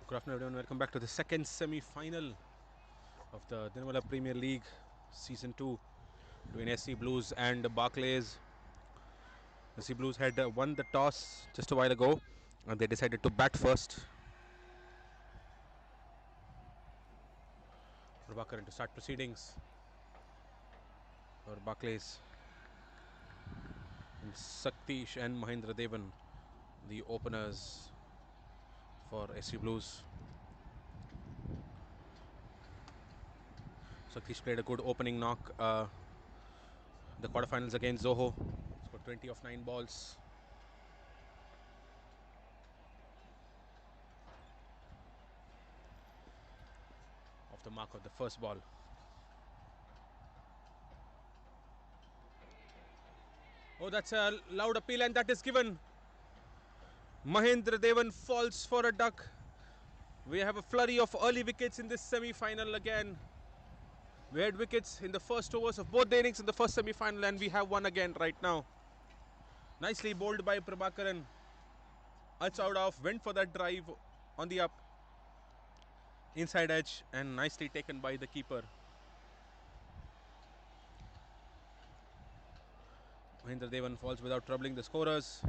Good afternoon everyone, welcome back to the second semi-final of the Dinamalar Premier League Season 2 between SC Blues and Barclays. SC Blues had won the toss just a while ago and they decided to bat first. Prabhakaran to start proceedings for Barclays. And Saktish and Mahendra Devan, the openers for SC Blues. Saktish played a good opening knock. The quarterfinals against Zoho. Scored 20 of 9 balls. Off the mark of the first ball. Oh, that's a loud appeal and that is given. Mahendra Devan falls for a duck. We have a flurry of early wickets in this semi-final again. We had wickets in the first overs of both the innings in the first semi-final and we have one again right now. Nicely bowled by Prabhakaran. It's out of, went for that drive on the up. Inside edge and nicely taken by the keeper. Mahendra Devan falls without troubling the scorers.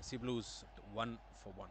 SC Blues 1 for 1.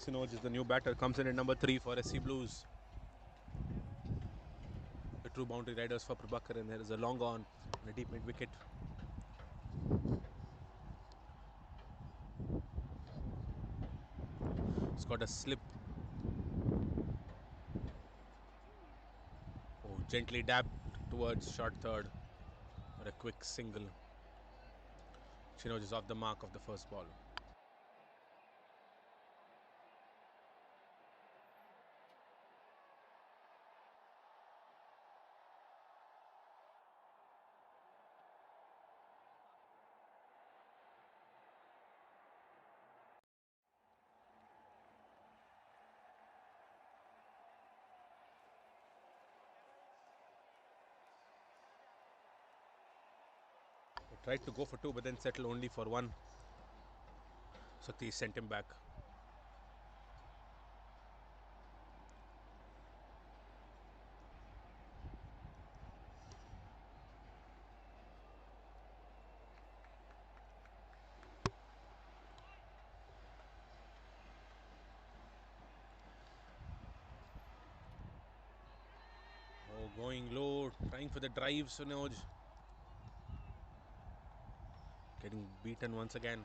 Sinoj is the new batter, comes in at number 3 for SC Blues. The true boundary riders for Prabhakaran. There is a long on and a deep mid wicket. It's got a slip. Oh, gently dabbed towards short third for a quick single. Sinoj is off the mark of the first ball. He tried to go for 2 but then settled only for 1. Sakti sent him back. Oh, going low, trying for the drive, Sinoj. Getting beaten once again.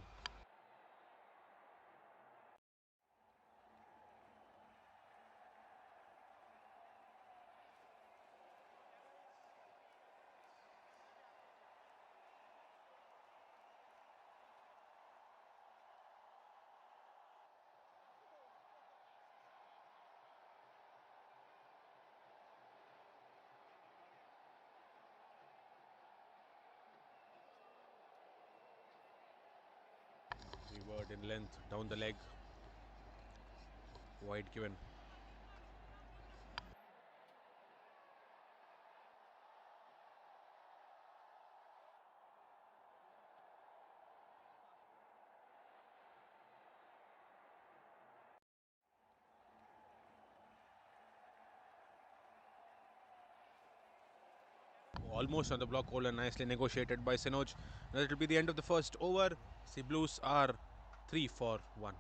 Reward in length, down the leg. Wide given. Almost on the block, and nicely negotiated by Sinoj. That will be the end of the first over. The Blues are 3 for 1.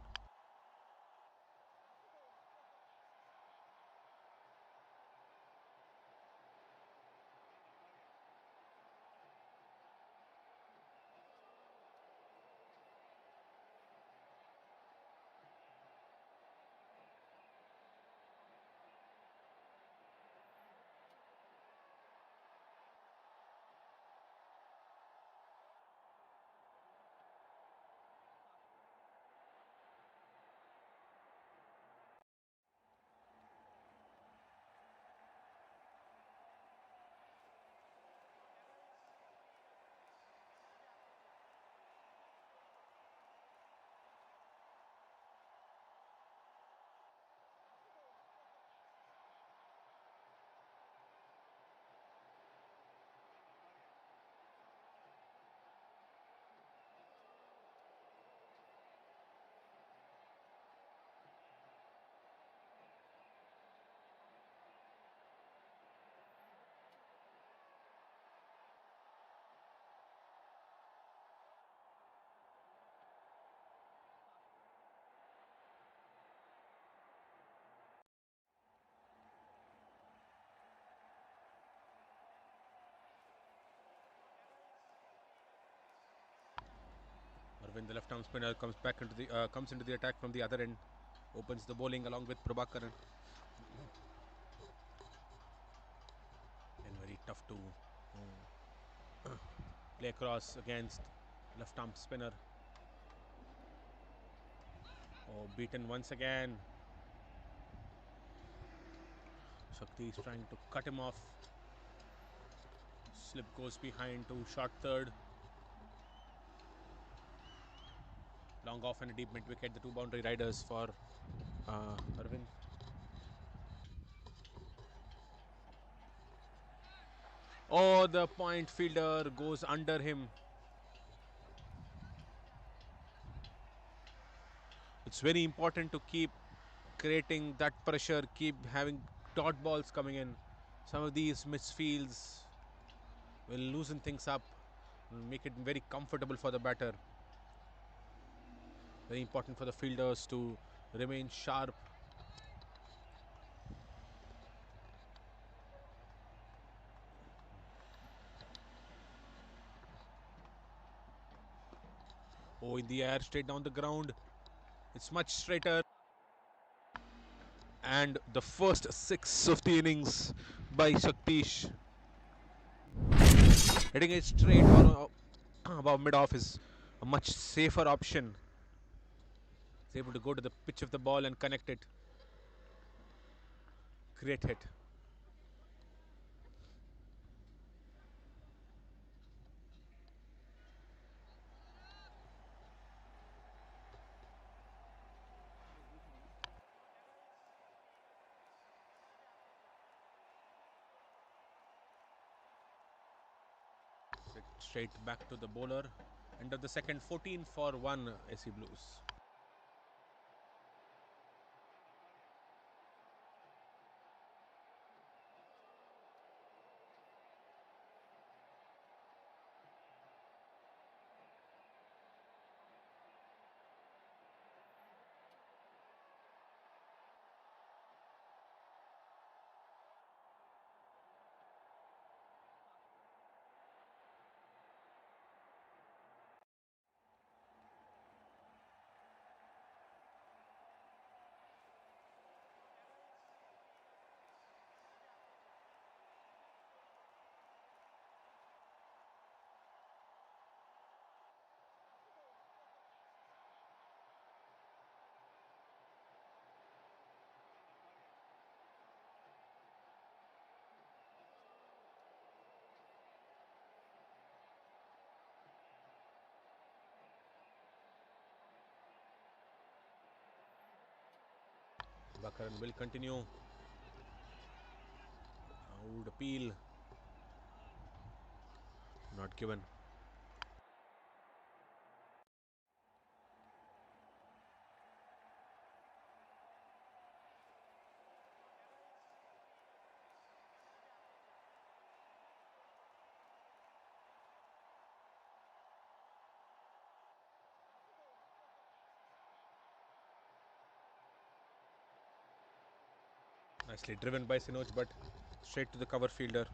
Arvind, the left arm spinner, comes into the attack from the other end, opens the bowling along with Prabhakaran. And very tough to play across against left arm spinner. Oh, beaten once again. Shakti is trying to cut him off. Slip goes behind to short third. Long off and a deep mid wicket. The two boundary riders for Arvind. Oh, the point fielder goes under him. It's very important to keep creating that pressure, keep having dot balls coming in. Some of these misfields will loosen things up, will make it very comfortable for the batter. Very important for the fielders to remain sharp. Oh, in the air, straight down the ground. It's much straighter. And the first 6 of the innings by Shaktish. Hitting it straight or above mid-off is a much safer option. He's able to go to the pitch of the ball and connect it. Great hit. Straight back to the bowler. End of the second, 14 for 1 SC Blues. Bakaran will continue. Would appeal. Not given. Nicely driven by Sinoj, but straight to the cover fielder.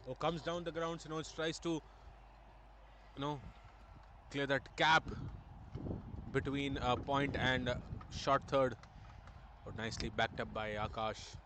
Oh, comes down the ground. Sinoj tries to, clear that gap between point and short third. But nicely backed up by Akash.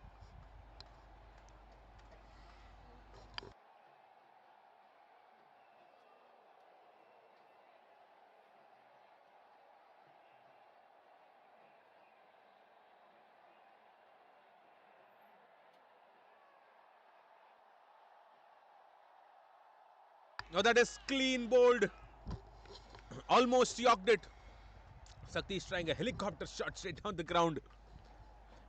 Now that is clean bowled. Almost yorked it. Sakti is trying a helicopter shot straight down the ground.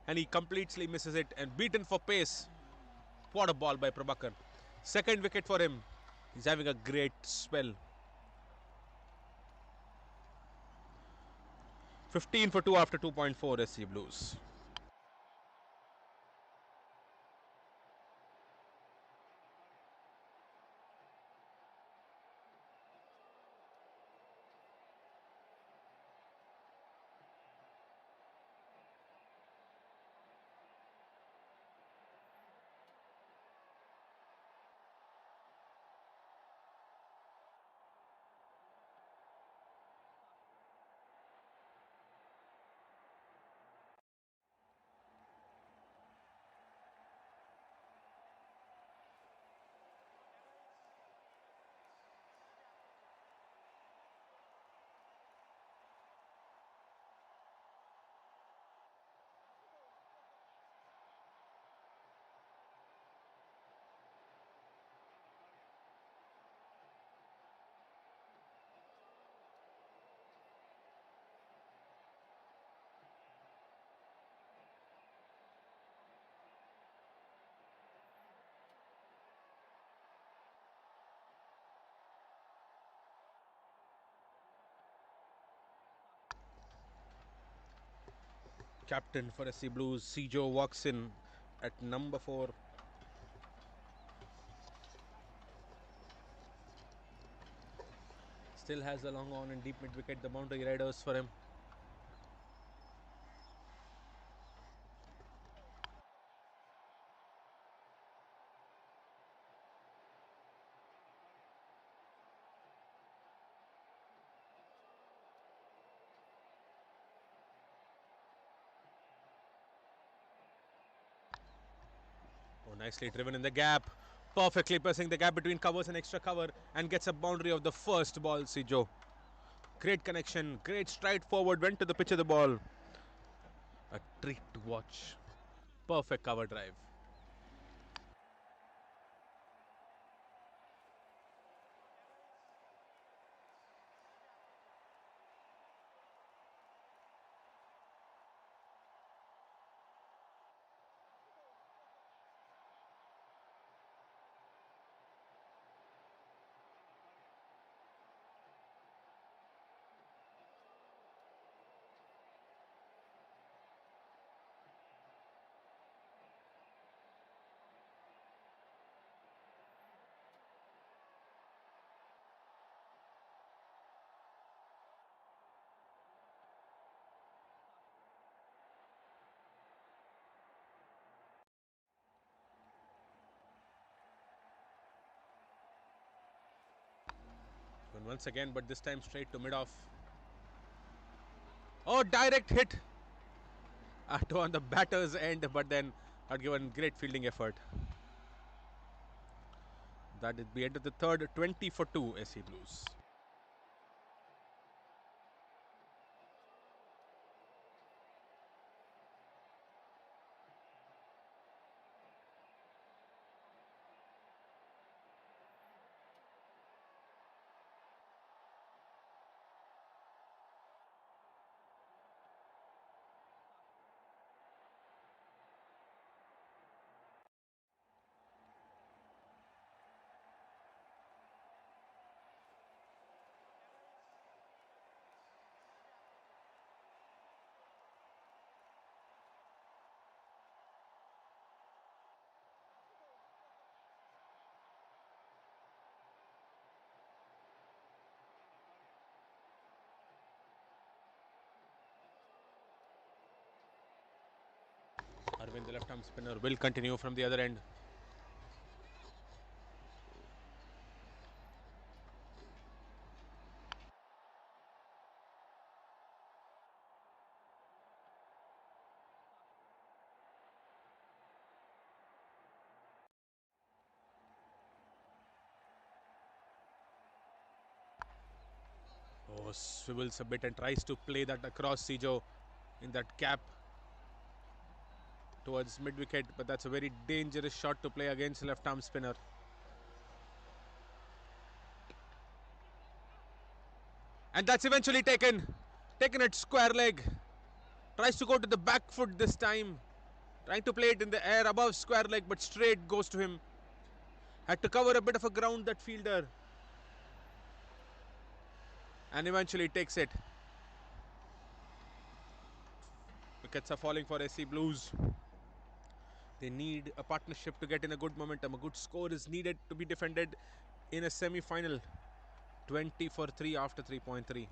And he completely misses it and beaten for pace. What a ball by Prabhakar. Second wicket for him. He's having a great spell. 15 for 2 after 2.4 SC Blues. Captain for SC Blues, Sijo walks in at number 4. Still has a long on and deep mid wicket. The boundary riders for him. Oh, nicely driven in the gap. Perfectly pressing the gap between covers and extra cover and gets a boundary of the first ball, Sijo. Great connection, great stride forward, went to the pitch of the ball. A treat to watch. Perfect cover drive. And once again, but this time straight to mid off. Oh, direct hit on the batter's end, but then had given great fielding effort. That is the end of the third, 20 for 2 SC Blues. Arvind, the left arm spinner, will continue from the other end. Oh, swivels a bit and tries to play that across Sijo in that gap towards mid wicket, but that's a very dangerous shot to play against left arm spinner. And that's eventually taken at square leg. Tries to go to the back foot this time, trying to play it in the air above square leg, but straight goes to him. Had to cover a bit of a ground, that fielder, and eventually takes it. Wickets are falling for SC Blues. They need a partnership to get in a good momentum. A good score is needed to be defended in a semi-final. 20 for 3 after 3.3.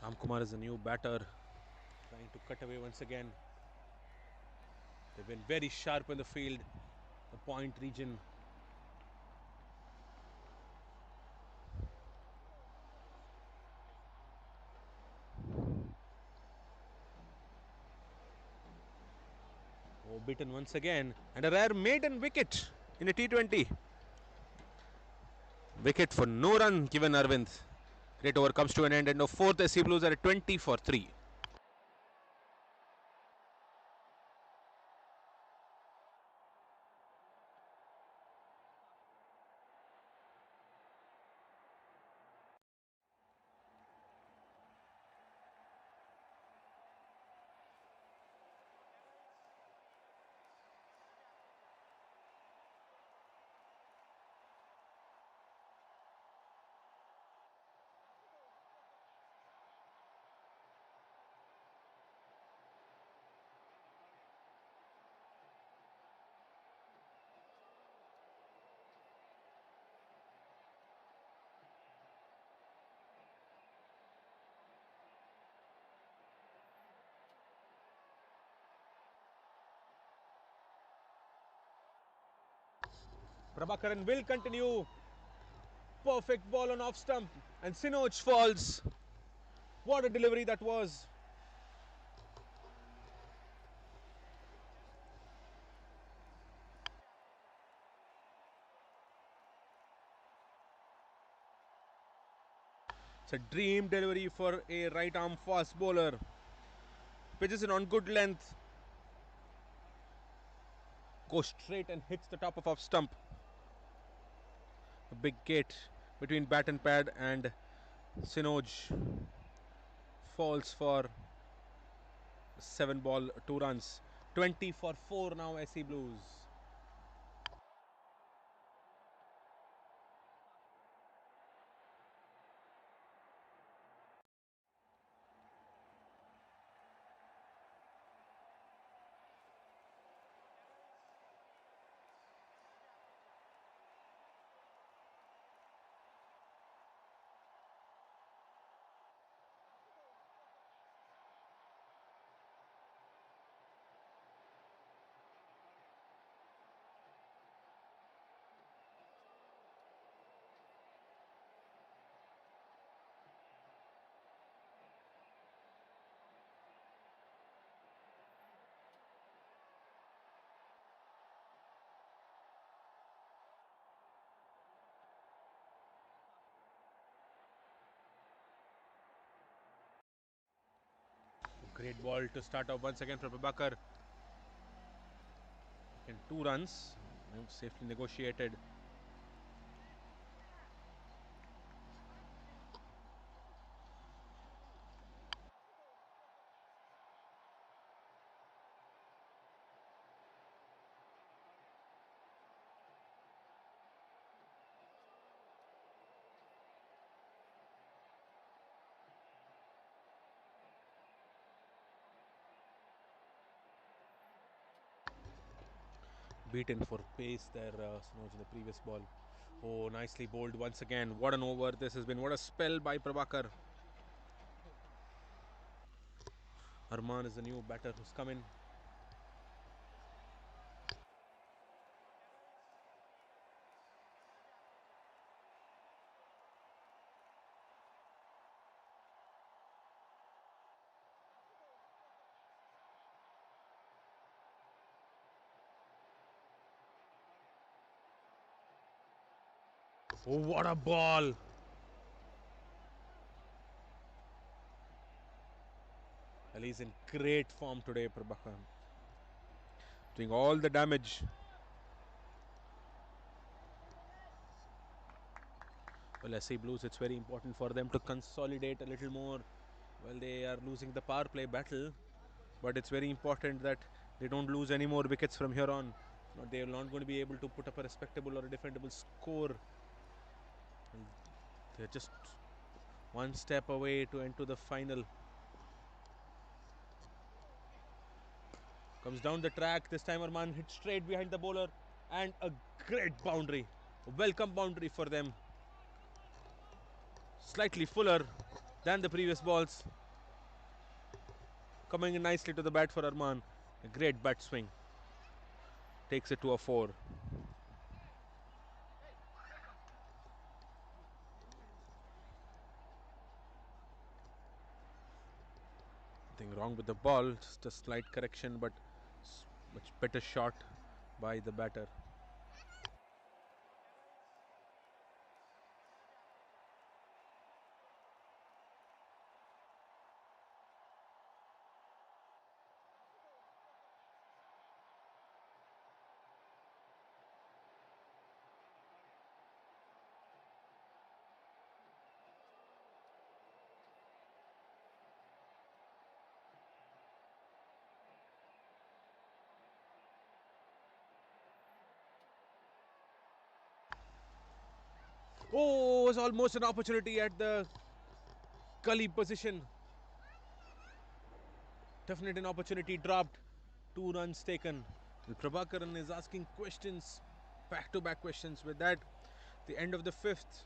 Ramkumar is a new batter, trying to cut away once again. They've been very sharp in the field, the point region. Oh, beaten once again, and a rare maiden wicket in a T20. Wicket for no run given Arvind. Great over comes to an end, and no fourth SC Blues are at 20 for 3. Prabhakaran will continue. Perfect ball on off stump, and Sinoj falls. What a delivery that was. It's a dream delivery for a right arm fast bowler. Pitches it on good length. Goes straight and hits the top of off stump. A big gate between bat and pad, and Sinoj falls for 7 ball, 2 runs. 20 for 4 now, SC Blues. Great ball to start off once again from Prabhakar. And 2 runs, safely negotiated. Beaten for pace there, Snoj, in the previous ball. Oh, nicely bowled once again. What an over this has been. What a spell by Prabhakar. Arman is the new batter who's come in. Oh, what a ball! Well, he's in great form today, Prabhakar. Doing all the damage. Well, SC Blues, it's very important for them to consolidate a little more. Well, they are losing the power play battle, but it's very important that they don't lose any more wickets from here on. They are not going to be able to put up a respectable or a defendable score. And they're just one step away to enter the final. Comes down the track. This time Arman hits straight behind the bowler, and a great boundary. A welcome boundary for them. Slightly fuller than the previous balls. Coming in nicely to the bat for Arman. A great bat swing. Takes it to a 4. Nothing wrong with the ball, just a slight correction, but much better shot by the batter. Oh, it was almost an opportunity at the gully position. Definite an opportunity dropped. 2 runs taken. Prabhakaran is asking questions, back-to-back questions. With that, the end of the 5th.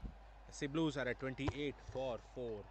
SC Blues are at 28 for 4.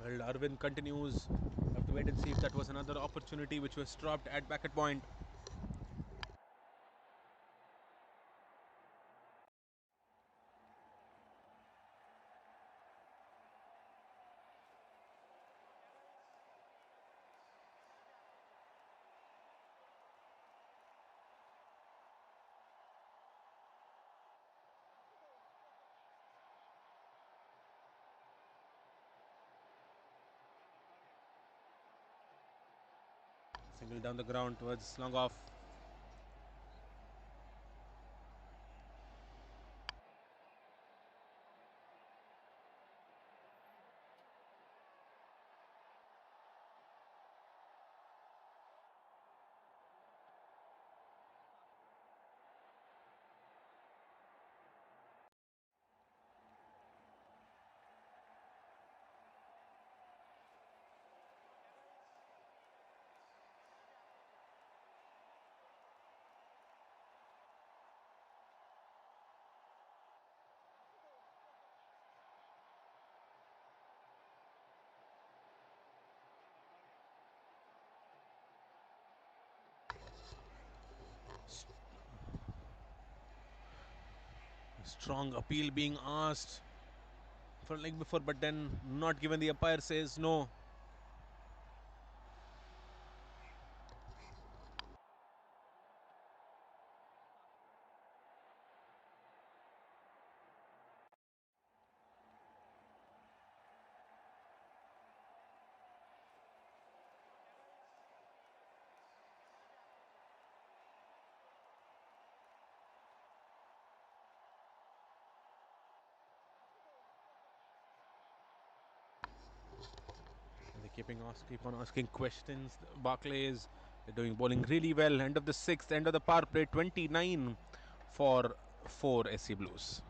Well, Arvind continues. Have to wait and see if that was another opportunity which was dropped at back at point. Single down the ground towards long off. Strong appeal being asked for a leg before, but then not given. The umpire says no. They keep on asking questions. Barclays, they're doing bowling really well. End of the sixth, end of the power play, 29 for 4 SC Blues.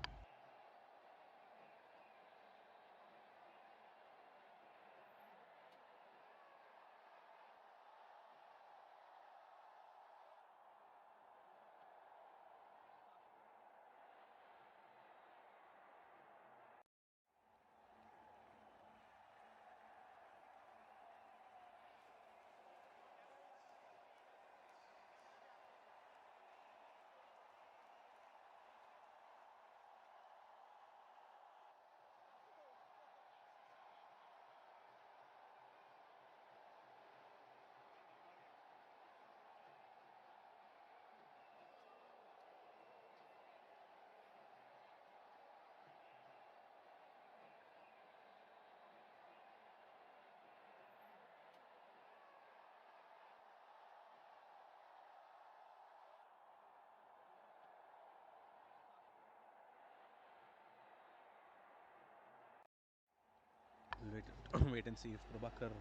Wait, wait and see if Prabhakar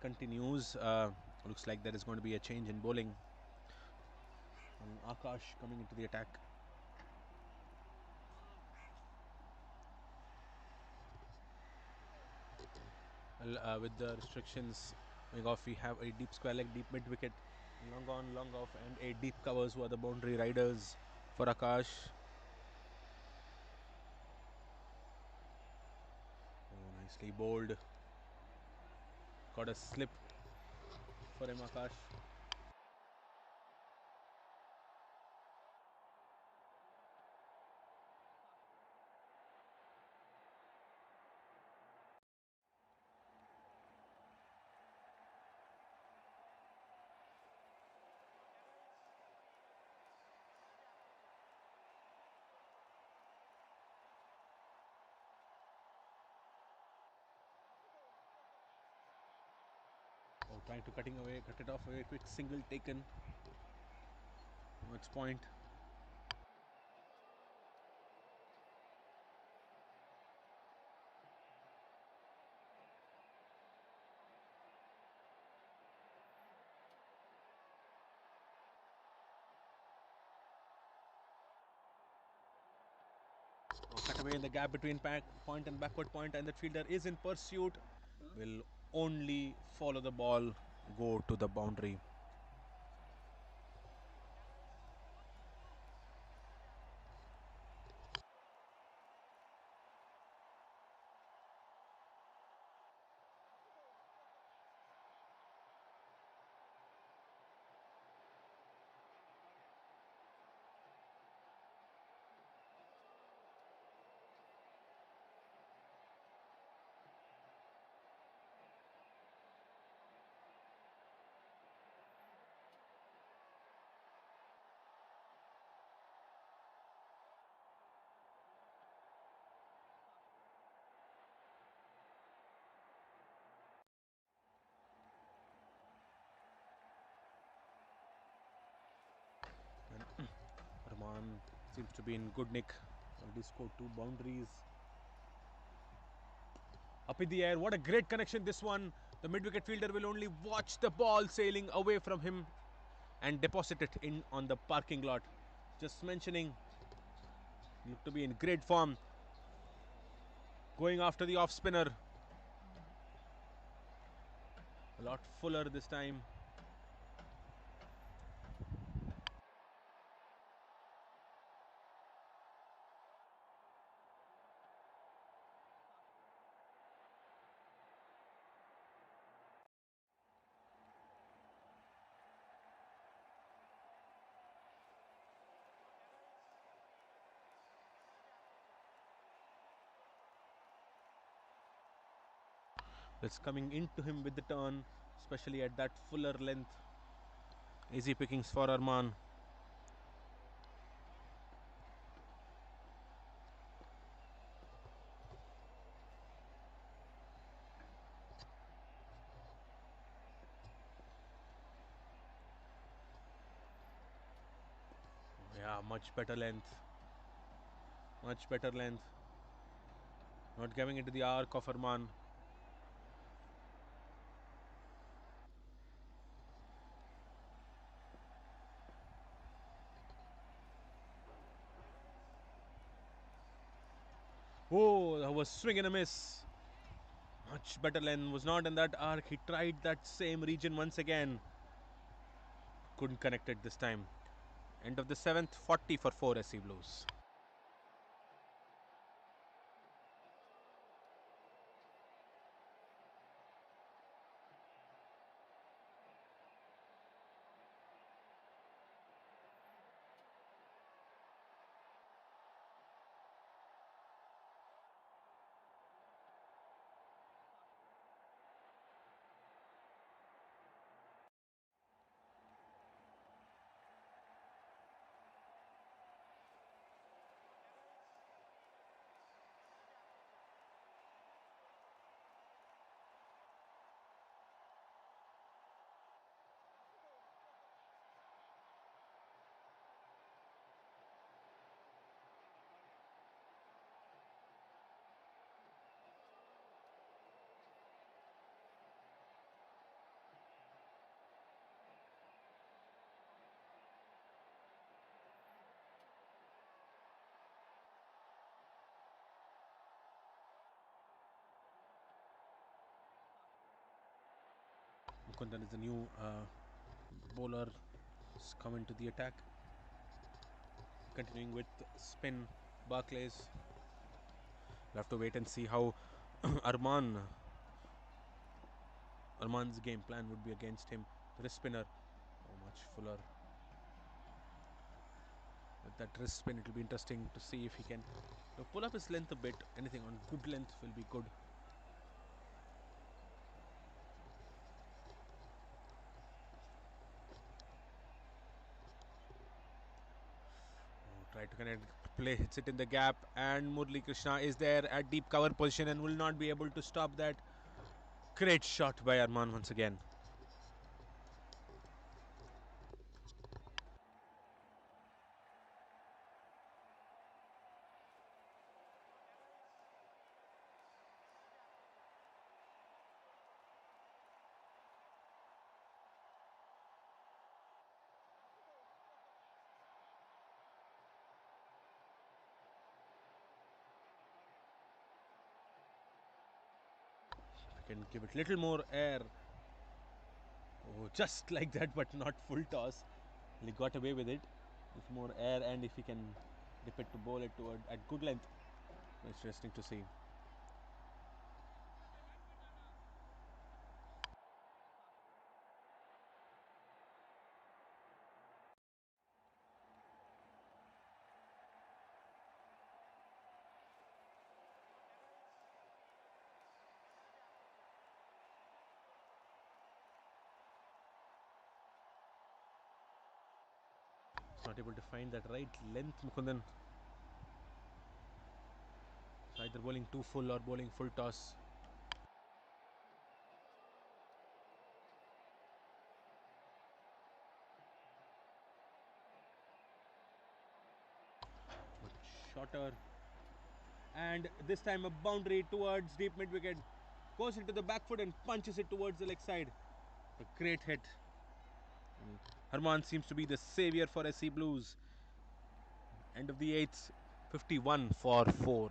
continues. Looks like there is going to be a change in bowling. And Akash coming into the attack. Well, with the restrictions going off, we have a deep square leg, deep mid wicket, long on, long off, and a deep covers who are the boundary riders for Akash. Oh, nicely bowled. Got a slip for him, Akash. Oh, trying to cut it off away. Quick single taken. Match point. Oh, cut away in the gap between point and backward point, and the fielder is in pursuit. Will only follow the ball, go to the boundary. And Rahman seems to be in good nick. Already scored 2 boundaries. Up in the air, what a great connection this one. The mid-wicket fielder will only watch the ball sailing away from him and deposit it in on the parking lot. Just mentioning, look to be in great form. Going after the off spinner. A lot fuller this time. It's coming into him with the turn, especially at that fuller length. Easy pickings for Arman. Yeah, much better length. Much better length. Not giving it to the arc of Arman. Oh, that was swing and a miss. Much better length. Was not in that arc. He tried that same region once again. Couldn't connect it this time. End of the 7th, 40 for 4 SC Blues. Mukundan is the new bowler. Coming to the attack. Continuing with spin. Barclays. We'll have to wait and see how Arman's game plan would be against him. Wrist spinner. Oh, much fuller. With that wrist spin, it will be interesting to see if he can pull up his length a bit. Anything on good length will be good. Try to connect, play, hits it in the gap, and Murli Krishna is there at deep cover position and will not be able to stop that. Great shot by Arman once again. Can give it little more air. Oh, just like that, but not full toss. He got away with it. With more air, and if he can dip it to bowl it toward at good length, interesting to see. Not able to find that right length, Mukundan. Either bowling too full or bowling full toss. Much shorter. And this time a boundary towards deep mid wicket. Goes into the back foot and punches it towards the leg side. A great hit. Harman seems to be the savior for SC Blues. End of the 8th, 51 for 4.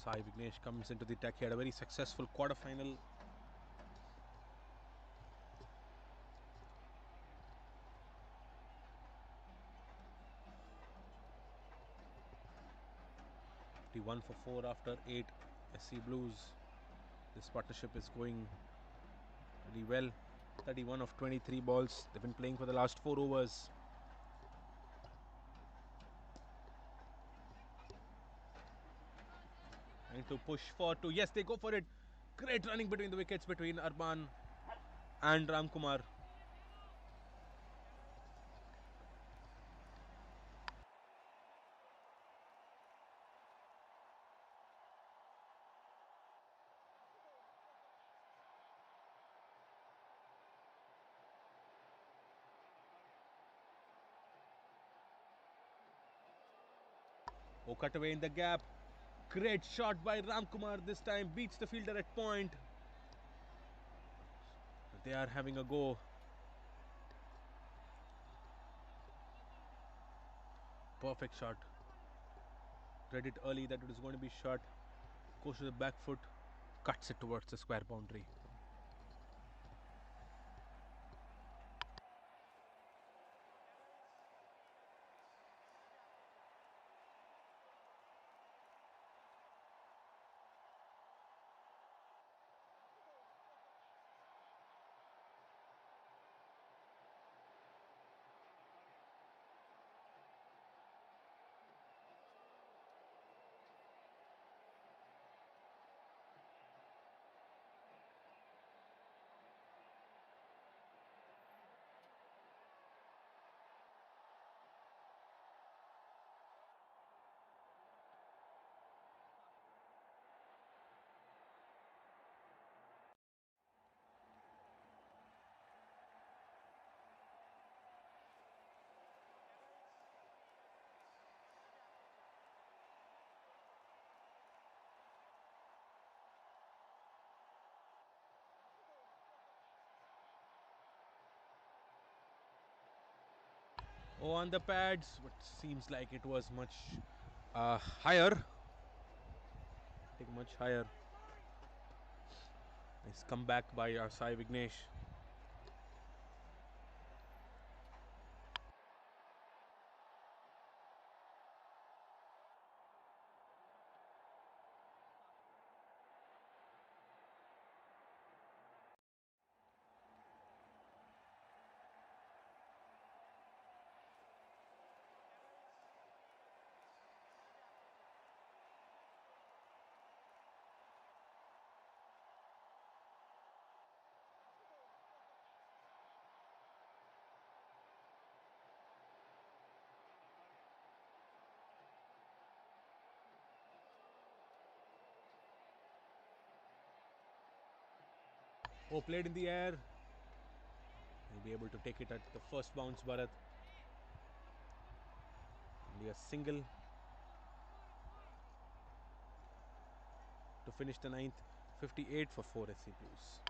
Sai Vignesh comes into the attack. He had a very successful quarter-final. The 1 for 4 after 8 SC Blues. This partnership is going really well. 31 of 23 balls. They've been playing for the last 4 overs. Trying to push for 2. Yes, they go for it. Great running between the wickets between Arman and Ramkumar. Oh, cut away in the gap. Great shot by Ramkumar this time. Beats the fielder at point. They are having a go. Perfect shot. Read it early that it was going to be shot. Goes to the back foot. Cuts it towards the square boundary. Oh, on the pads, but seems like it was much higher. I think much higher. Nice comeback by Sai Vignesh. Oh, played in the air. He'll be able to take it at the first bounce, Bharat. Only a single to finish the ninth. 58 for 4 SC Blues.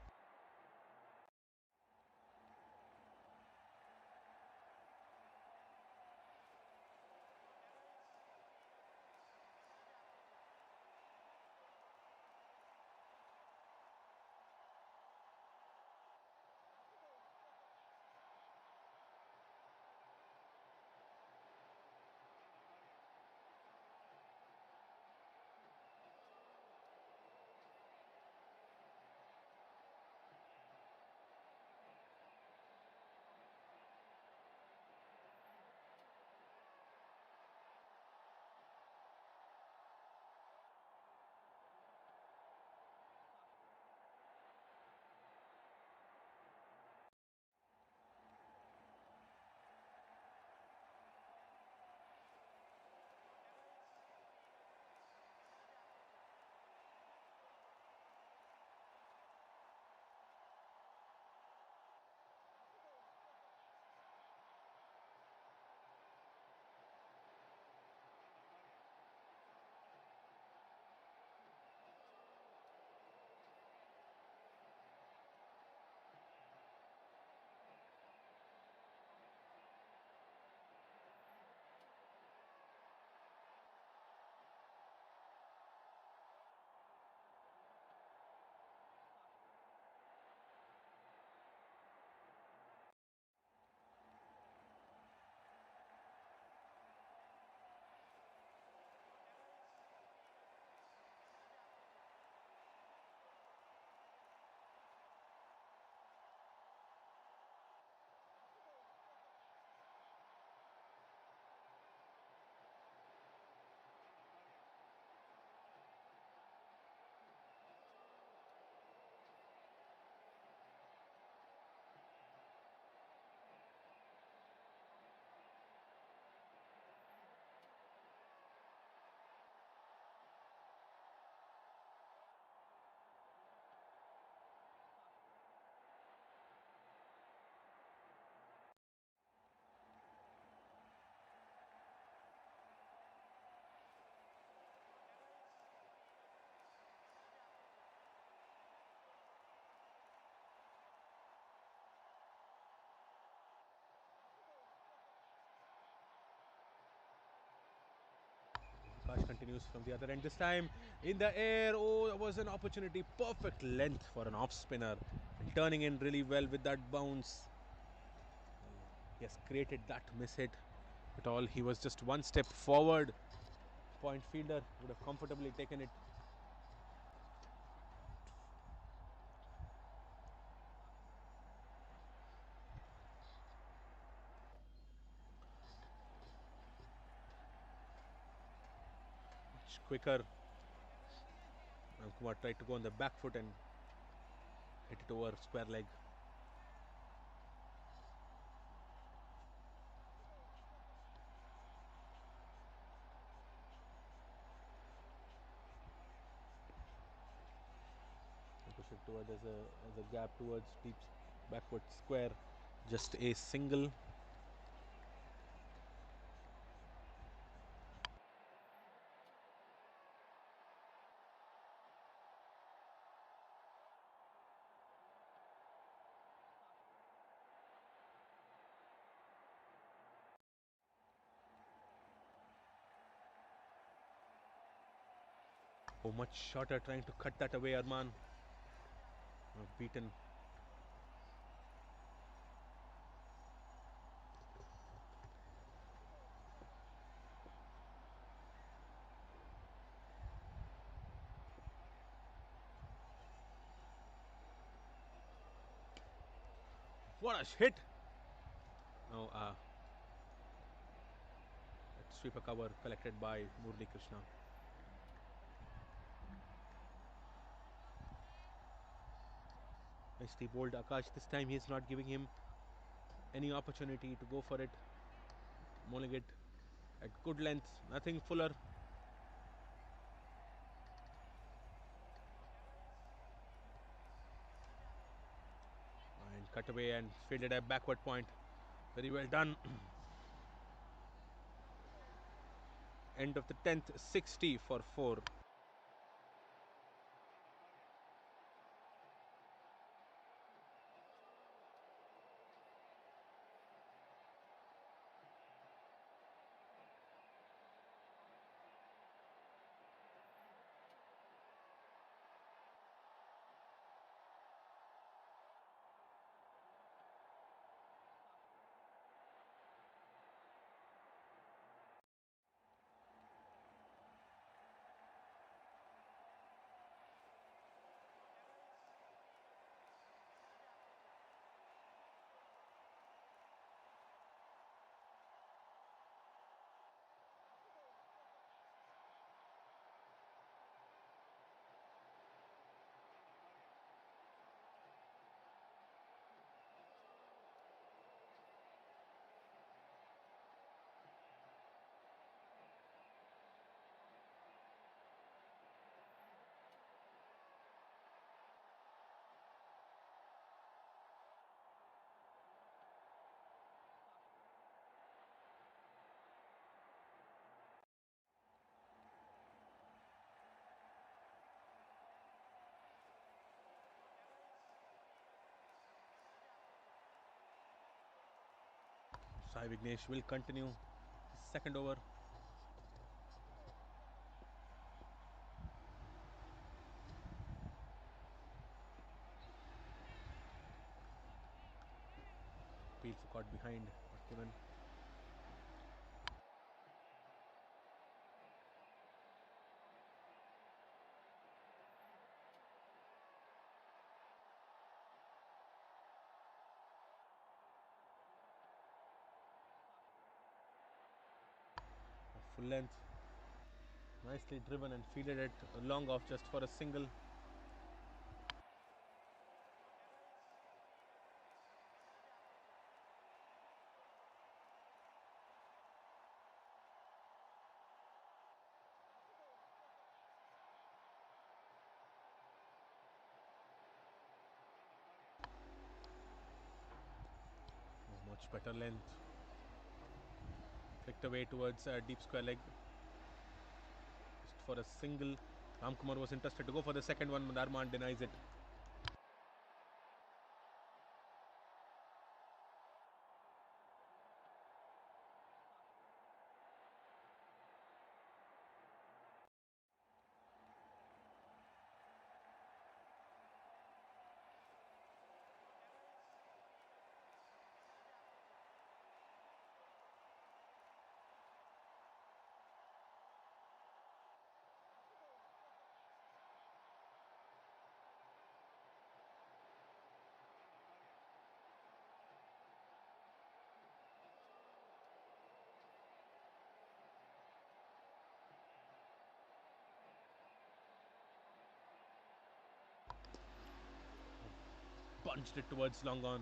continues from the other end. This time in the air. Oh, there was an opportunity. Perfect length for an off spinner. And turning in really well with that bounce. He has created that miss hit. But all he was just one step forward. Point fielder would have comfortably taken it. Much quicker. Kumar tried to go on the back foot and hit it over square leg. Push it towards as a gap towards deep backward square. Just a single. Oh, much shorter, trying to cut that away, Arman. Beaten. What a hit! No, sweeper cover collected by Murli Krishna. Nicely bowled Akash. This time he's not giving him any opportunity to go for it. Bowling it at good length, nothing fuller. And cut away and fielded at backward point. Very well done. End of the 10th, 60 for 4. Sai Vignesh will continue second over. Peel for caught behind, but given. Full length. Nicely driven and fielded it long off just for a single. Oh, much better length. Flicked away towards deep square leg. Just for a single. Ramkumar was interested to go for the second one, but Arman denies it. Punched it towards long on.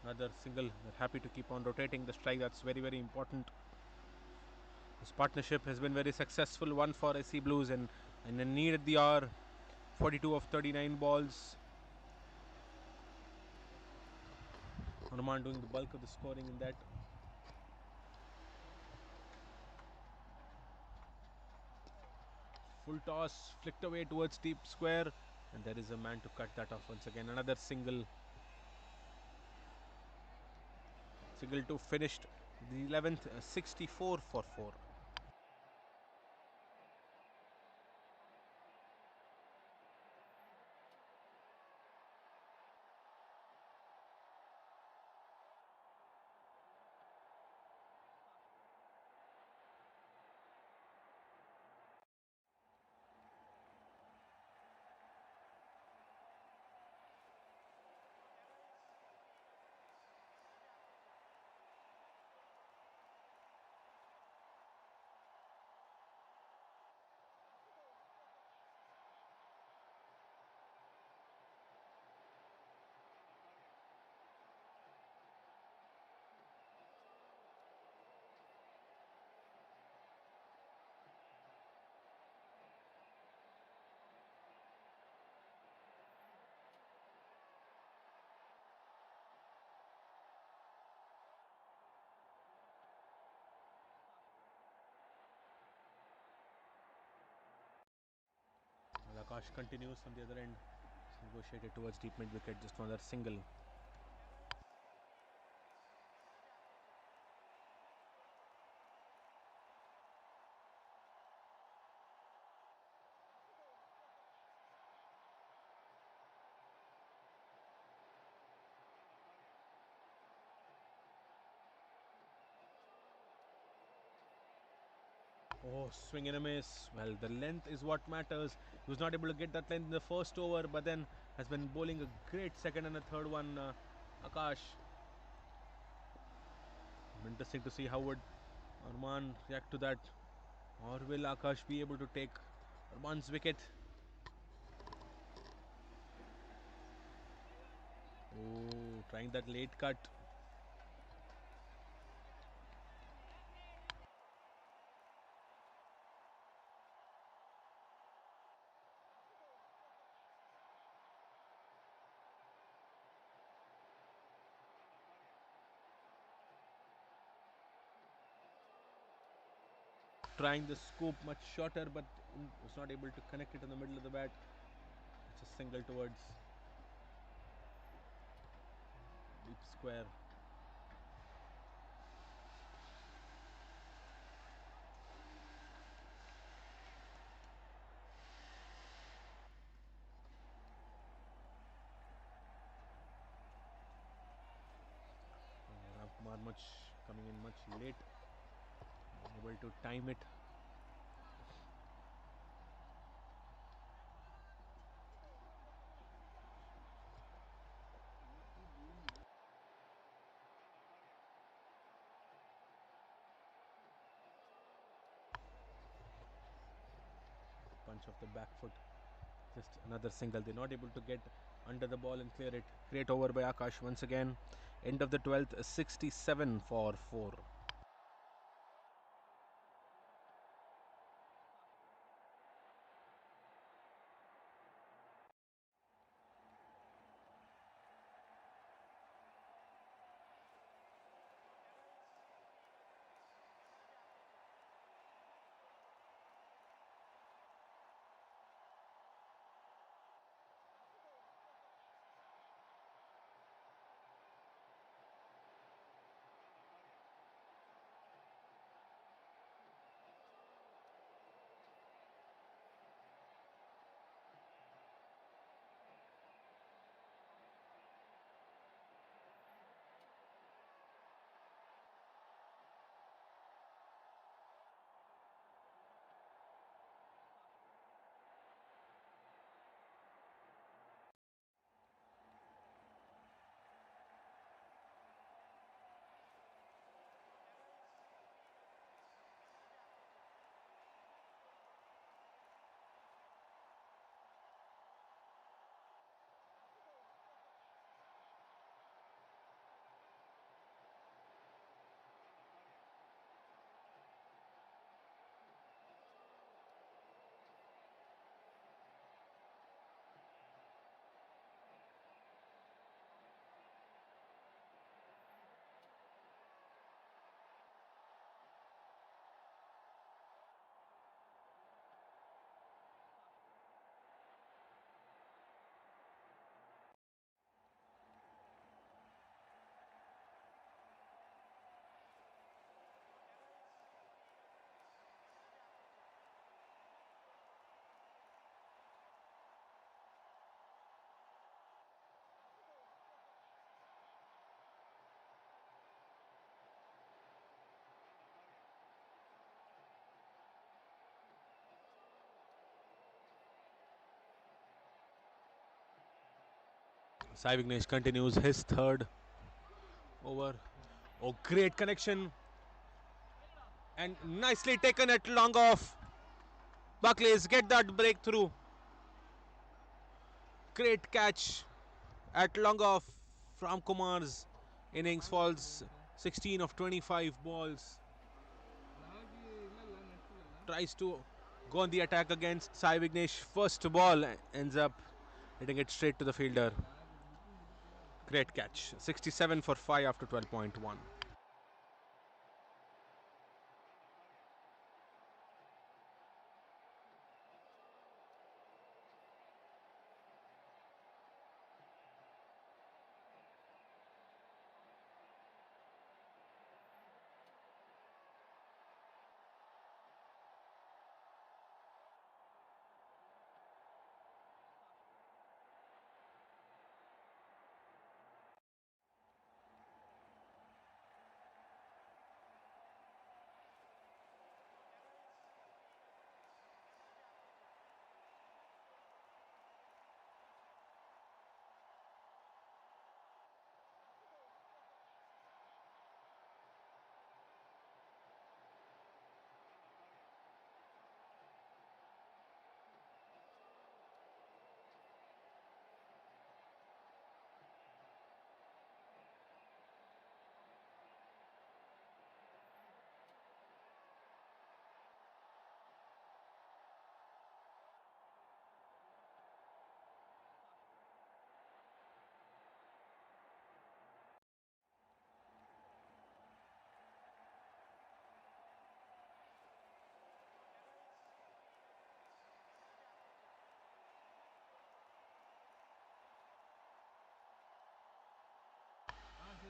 Another single. They're happy to keep on rotating the strike. That's very, very important. This partnership has been very successful. One for SC Blues and a need at the hour. 42 of 39 balls. Hanuman doing the bulk of the scoring in that. Full toss, flicked away towards deep square, and there is a man to cut that off once again. Another single. Single 2 finished the 11th, 64 for 4. Akash continues from the other end. It's negotiated towards deep mid wicket, just another single. Oh, swing and a miss. Well, the length is what matters. He was not able to get that length in the first over, but then has been bowling a great second and a third one. Akash. Interesting to see how would Arman react to that. Or will Akash be able to take Arman's wicket? Oh, trying that late cut. Trying the scoop much shorter, but was not able to connect it in the middle of the bat. It's a single towards deep square. Ramkumar much coming in much late, able to time it. Punch of the back foot. Just another single. They're not able to get under the ball and clear it. Great over by Akash once again. End of the 12th, 67 for 4. Sai Vignesh continues his third over. Oh, great connection. And nicely taken at long off. Barclays get that breakthrough. Great catch at long off from Kumar's innings. Falls 16 of 25 balls. Tries to go on the attack against Sai Vignesh. First ball ends up hitting it straight to the fielder. Great catch. 67 for 5 after 12.1.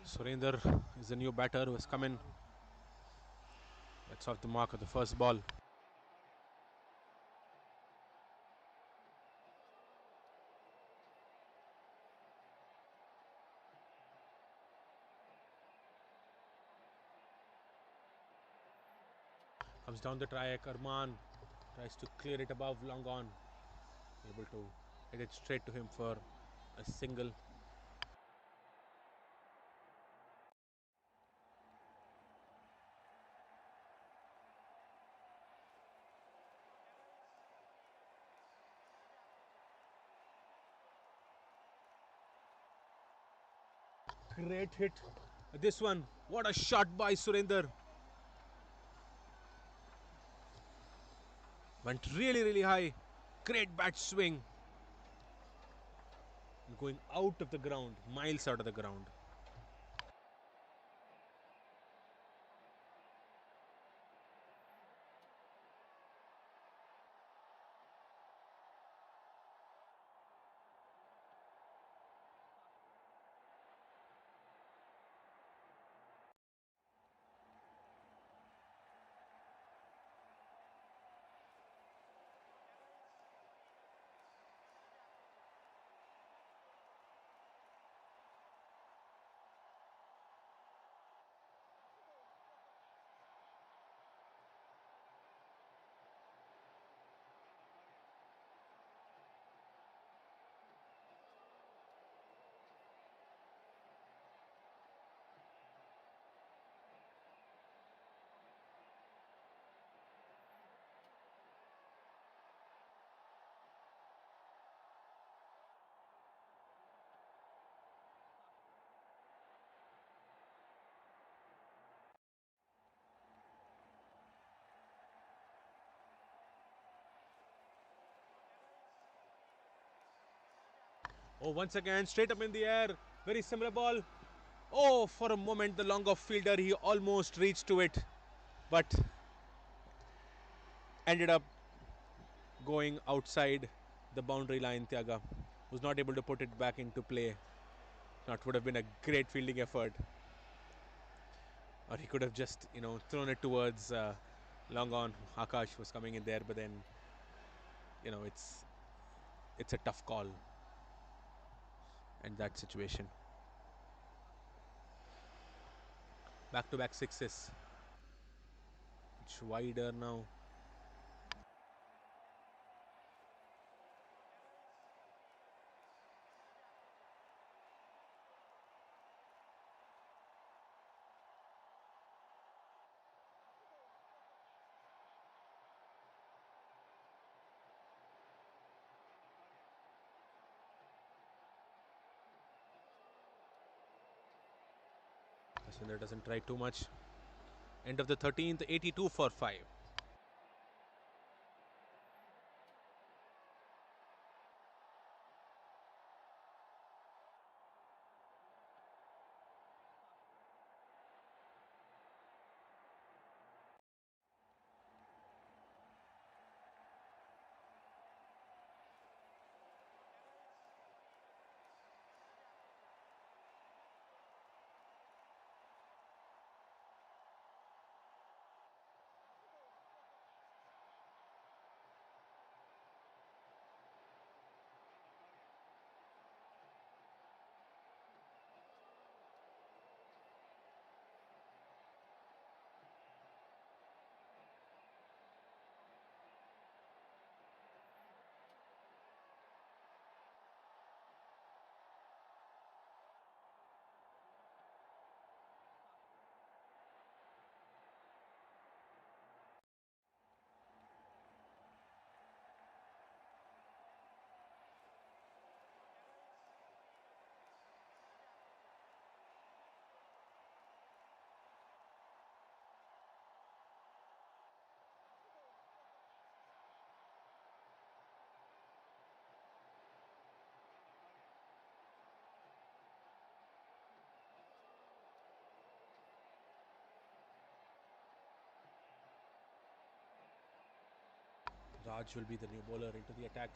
Surinder is the new batter who has come in. That's off the mark of the first ball. Comes down the track. Arman tries to clear it above, long on. Able to hit it straight to him for a single. Great hit. This one. What a shot by Surinder. Went really, really high. Great bat swing. Going out of the ground, miles out of the ground. Oh, once again, straight up in the air. Very similar ball. Oh, for a moment, the long off fielder, he almost reached to it, but ended up going outside the boundary line. Tyaga was not able to put it back into play. That would have been a great fielding effort. Or he could have just, thrown it towards long on. Akash was coming in there, but then, it's a tough call in that situation. Back-to-back sixes. Much wider now. Sundar doesn't try too much. End of the 13th, 82 for 5. Raj will be the new bowler into the attack.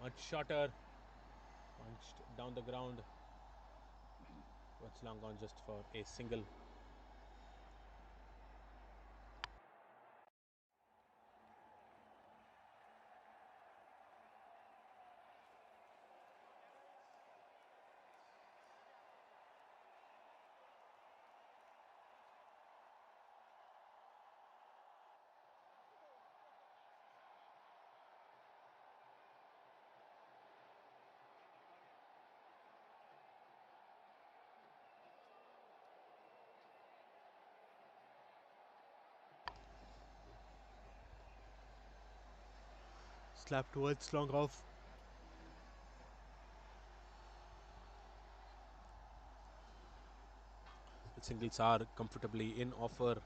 Much shorter. Punched down the ground. What's long gone just for a single. Slap towards long off. The singles are comfortably in offer.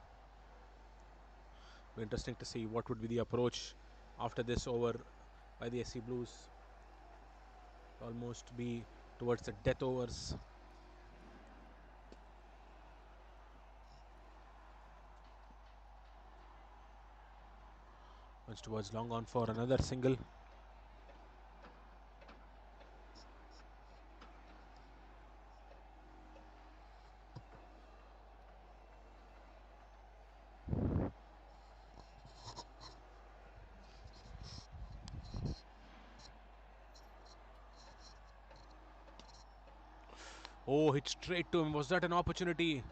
Interesting to see what would be the approach after this over by the SC Blues. Almost be towards the death overs. Once towards long on for another single. Oh, hit straight to him. Was that an opportunity?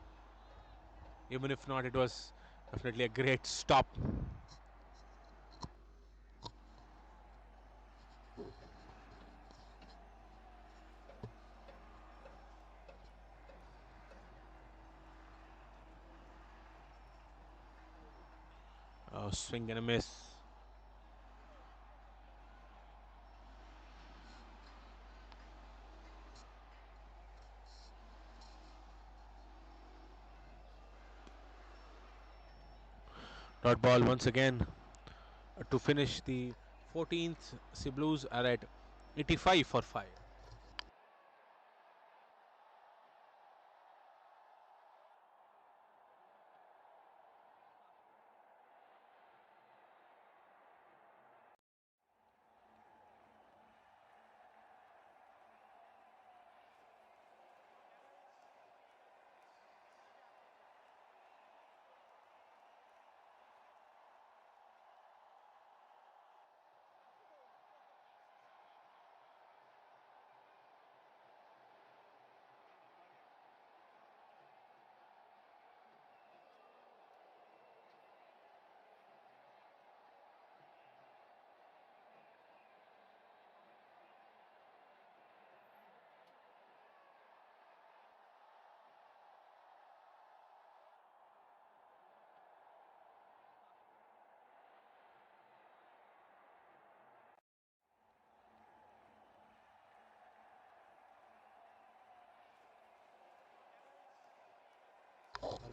Even if not, it was definitely a great stop. Swing and a miss. Dot ball once again to finish the 14th. Sea Blues are at 85 for 5.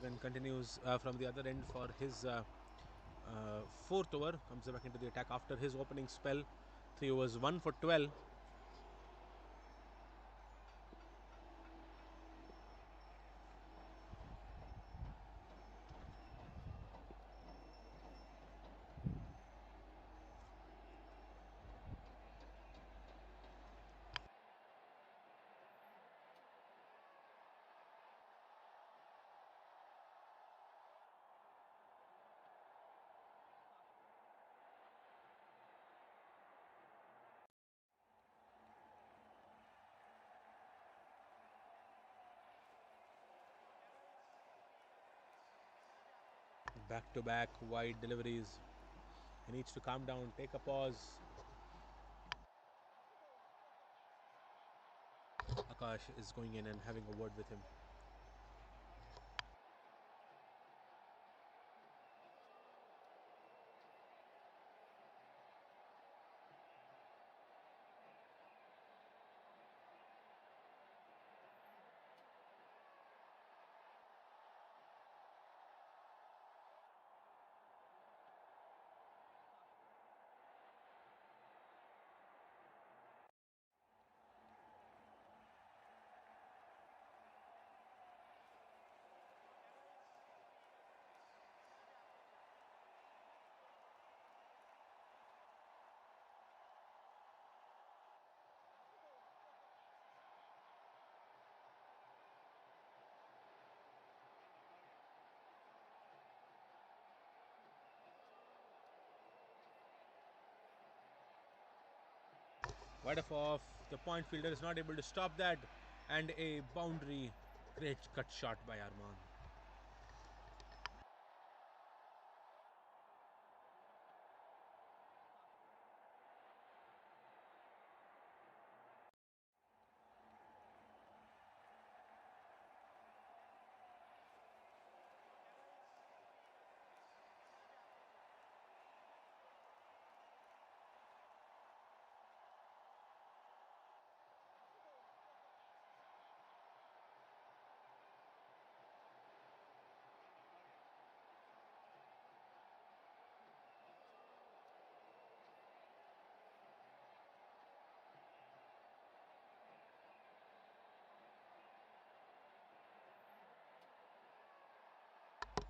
Again continues from the other end for his fourth over. Comes back into the attack after his opening spell. 3 overs, 1 for 12. Back to back wide deliveries. He needs to calm down, take a pause. Akash is going in and having a word with him. Wide off. The point fielder is not able to stop that. And a boundary. Great cut shot by Arman.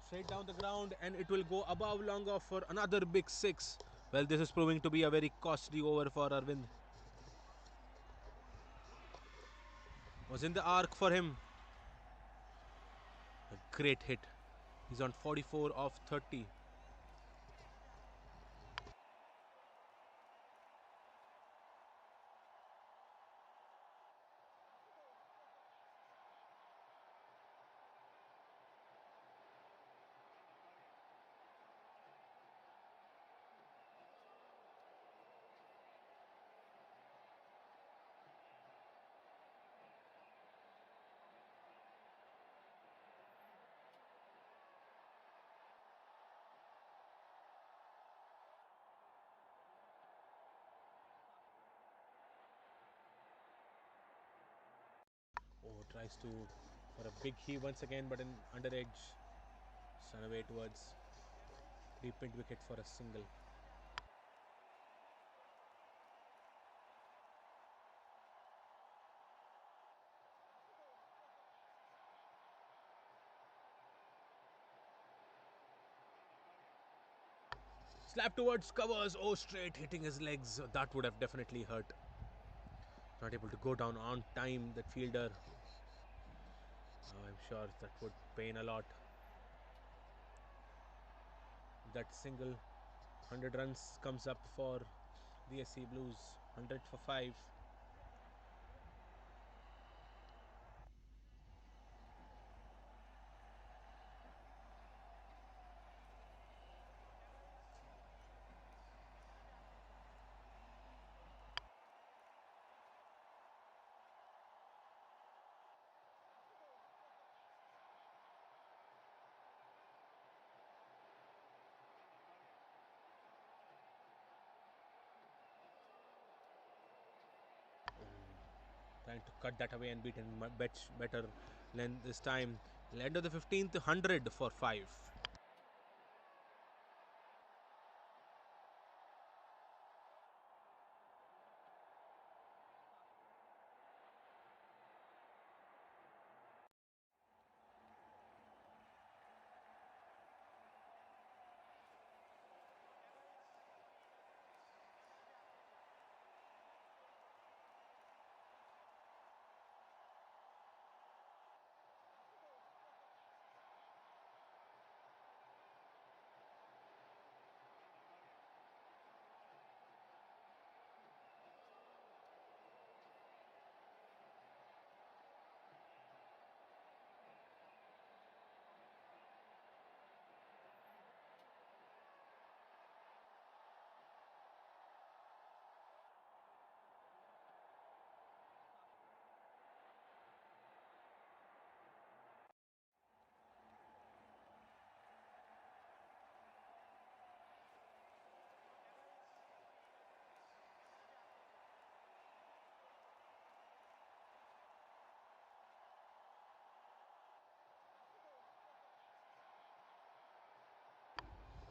Straight down the ground, and it will go above long off for another big six. Well, this is proving to be a very costly over for Arvind. Was in the arc for him. A great hit. He's on 44 of 30. Oh, tries to for a big heave once again, but in under edge. Sun away towards deep mid wicket for a single. Slap towards covers. Oh, straight hitting his legs. That would have definitely hurt. Not able to go down on time. That fielder. I'm sure that would pain a lot. That single 100 runs comes up for the SC Blues. 100 for 5. Trying to cut that away and beat in much better length this time. End of the 15th, 100 for 5.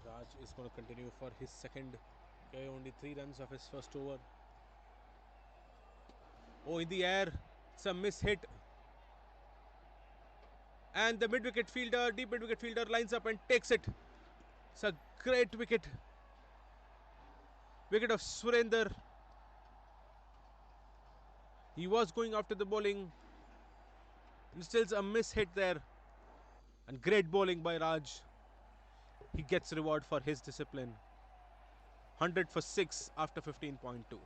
Raj is going to continue for his second. Okay, only 3 runs of his first over. Oh, in the air. It's a miss hit. And the mid-wicket fielder, deep mid-wicket fielder lines up and takes it. It's a great wicket. Wicket of Surender. He was going after the bowling. And still a miss hit there. And great bowling by Raj. He gets reward for his discipline. 100 for 6 after 15.2.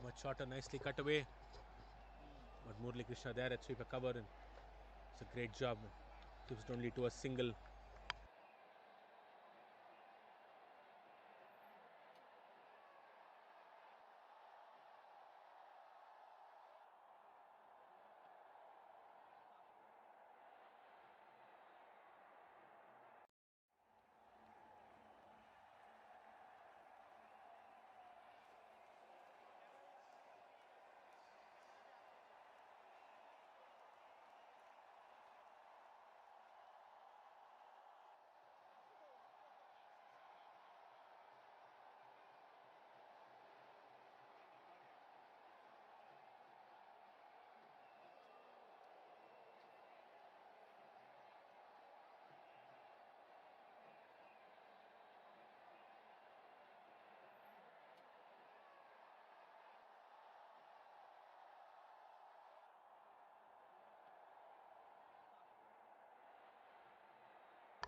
Much shorter, nicely cut away. But Murali Krishna there at sweeper cover. And it's a great job. Gives it only to a single.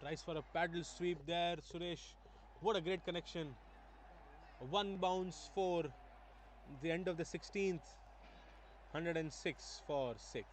Tries for a paddle sweep there, Suresh. What a great connection. One bounce for the end of the 16th. 106 for 6.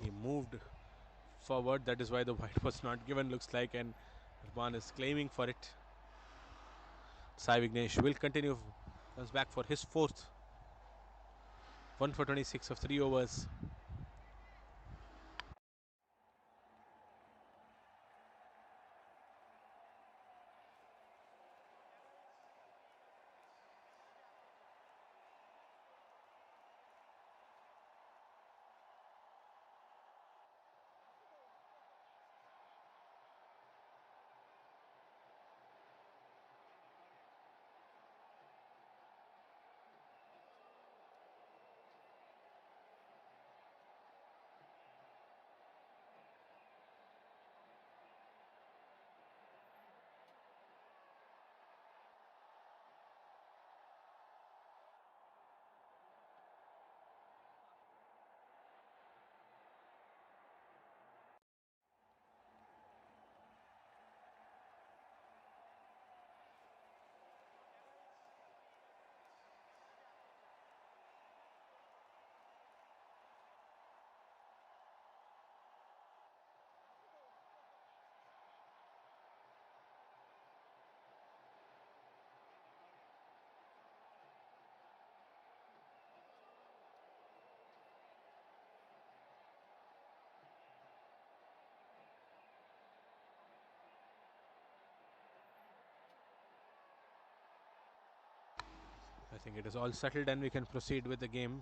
He moved forward, that is why the white was not given, looks like, and Rahman is claiming for it. Sai Vignesh will continue, comes back for his fourth. 1 for 26 of 3 overs. I think it is all settled and we can proceed with the game.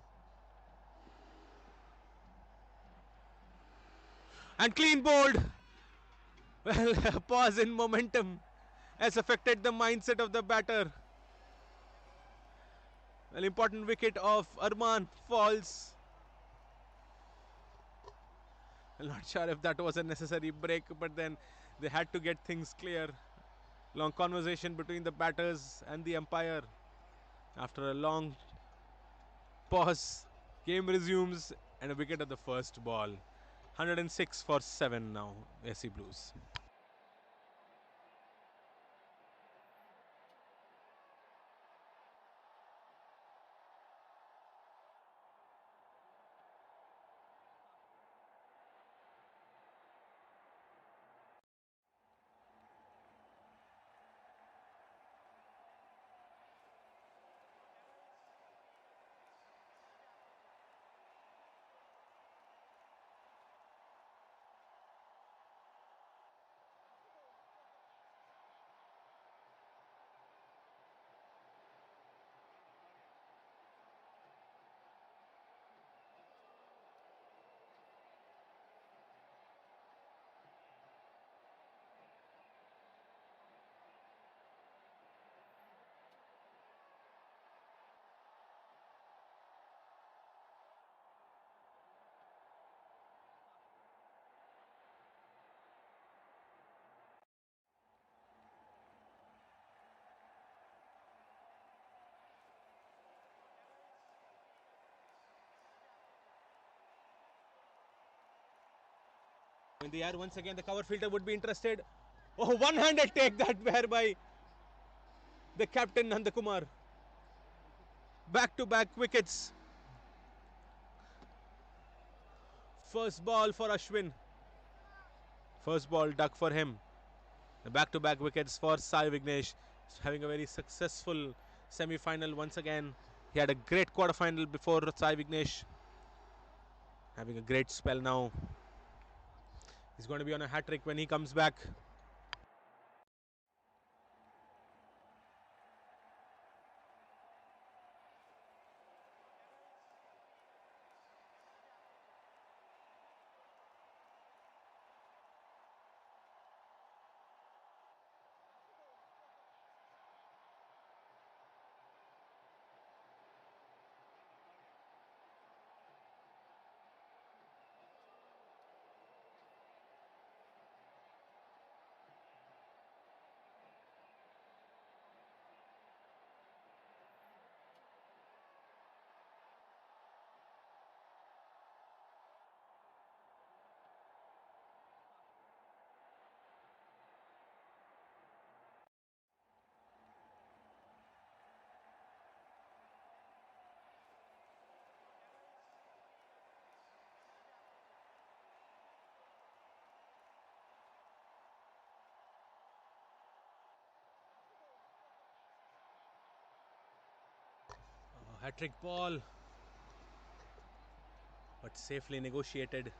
And clean bowled. Well, a pause in momentum has affected the mindset of the batter. An important wicket of Arman falls. I'm not sure if that was a necessary break, but then they had to get things clear. Long conversation between the batters and the umpire. After a long pause, game resumes and a wicket at the first ball. 106 for 7 now, SC Blues. In the air once again, the cover fielder would be interested. Oh, one-handed take that there by the captain Nandakumar. Back-to-back wickets. First ball for Ashwin. First ball duck for him. The back-to-back wickets for Sai Vignesh. He's having a very successful semi-final once again. He had a great quarter-final before Sai Vignesh. Having a great spell now. He's going to be on a hat-trick when he comes back. Hat-trick ball, but safely negotiated.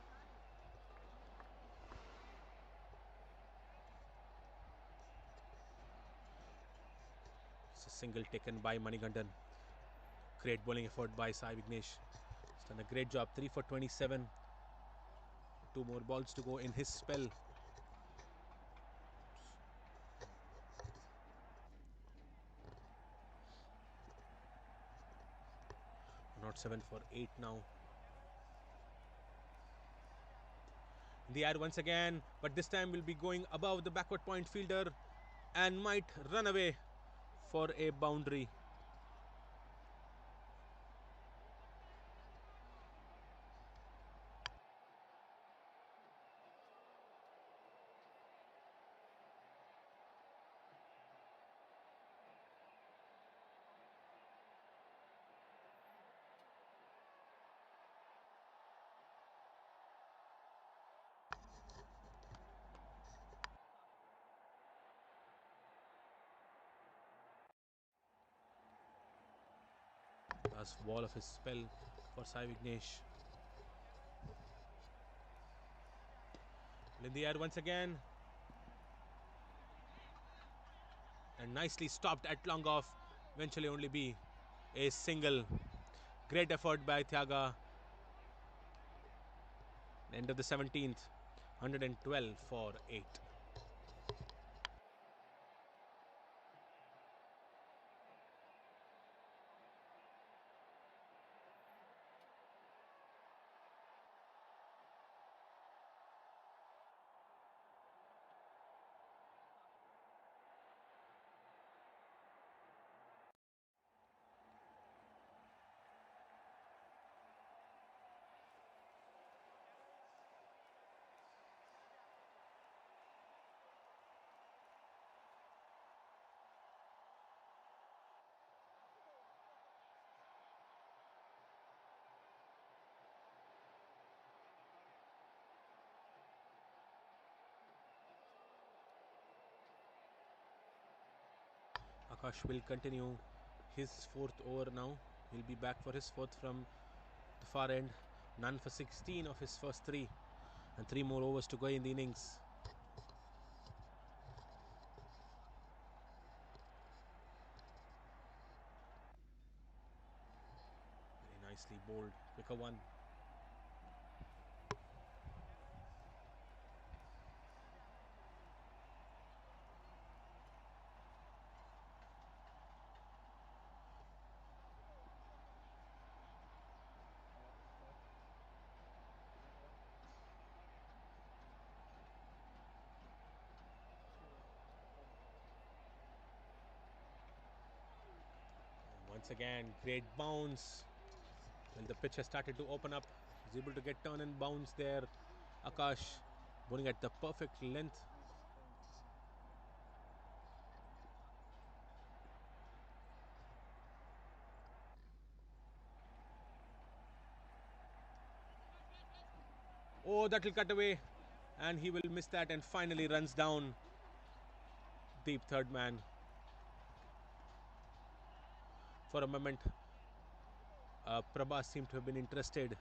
It's a single taken by Manikandan. Great bowling effort by Sai Vignesh. He's done a great job. 3 for 27. 2 more balls to go in his spell. Not 7 for 8 now. In the air once again, but this time will be going above the backward point fielder and might run away for a boundary. Last ball of his spell for Sai Vignesh. In the air once again. And nicely stopped at long off. Eventually only be a single. Great effort by Thyaga. End of the 17th. 112 for 8. Akash will continue his 4th over now. He'll be back for his 4th from the far end. None for 16 of his first 3. And 3 more overs to go in the innings. Very nicely bowled. Quicker one. Once again, great bounce. When the pitch has started to open up, he's able to get turn and bounce there. Akash bowling at the perfect length. Oh, that will cut away, and he will miss that and finally runs down. Deep third man. For a moment, Prabhas seemed to have been interested,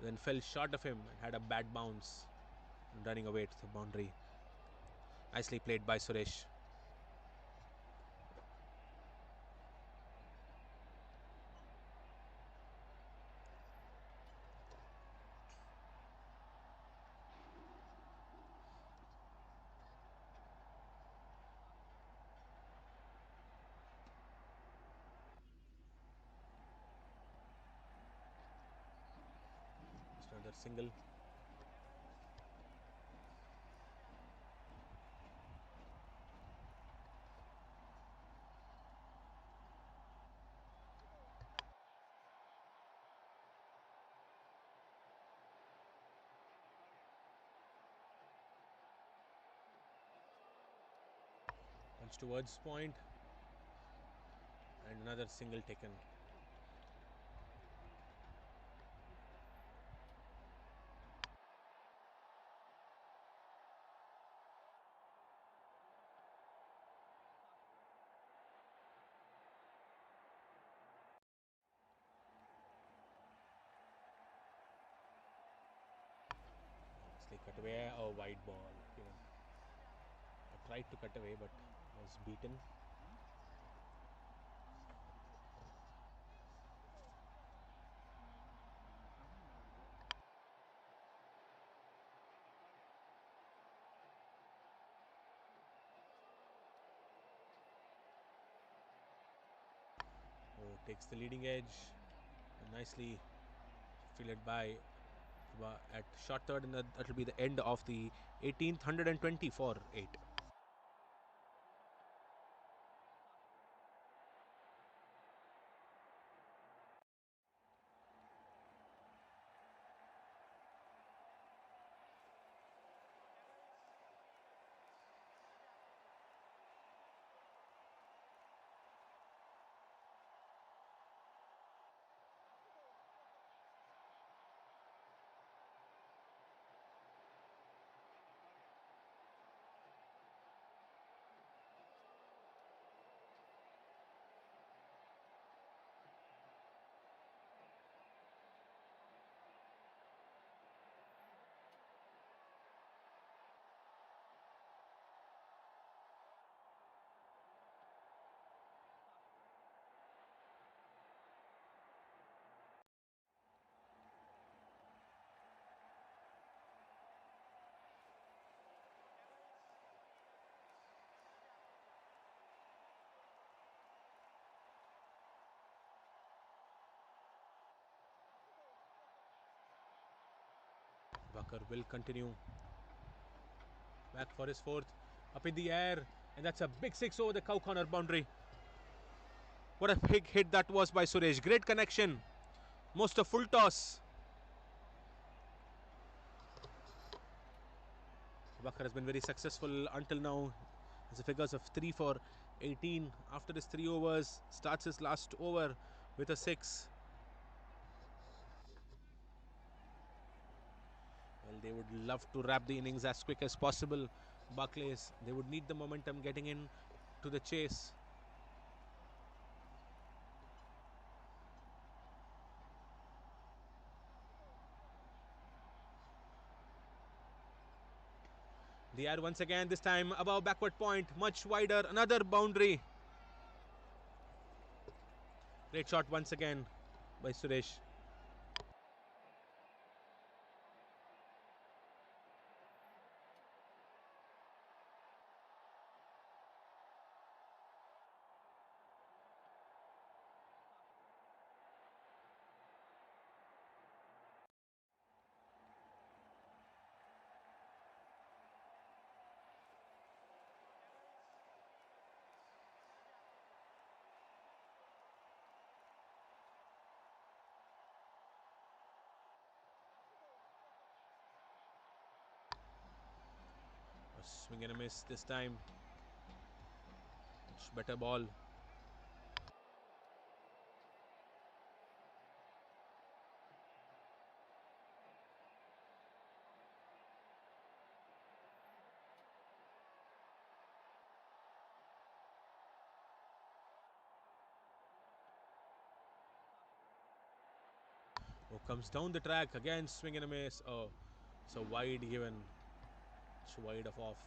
then fell short of him and had a bad bounce, running away to the boundary. Nicely played by Suresh. Just another single. Punch towards point, and another single taken. Nicely cut away. A wide ball. I tried to cut away, but was beaten. Oh, takes the leading edge. Nicely fielded by at short third, and that will be the end of the 18th 120 for 8. Walker will continue. Back for his fourth. Up in the air. And that's a big six over the cow corner boundary. What a big hit that was by Suresh. Great connection. Most a full toss. Walker has been very successful until now. Has the figures of 3 for 18. After his 3 overs, starts his last over with a 6. Well, they would love to wrap the innings as quick as possible. Barclays, they would need the momentum getting in to the chase. The air once again, this time above backward point, much wider, another boundary. Great shot once again by Suresh. A swing and a miss this time. Much better ball. Oh, comes down the track again, swing and a miss. Oh, so wide given. It's wide of off.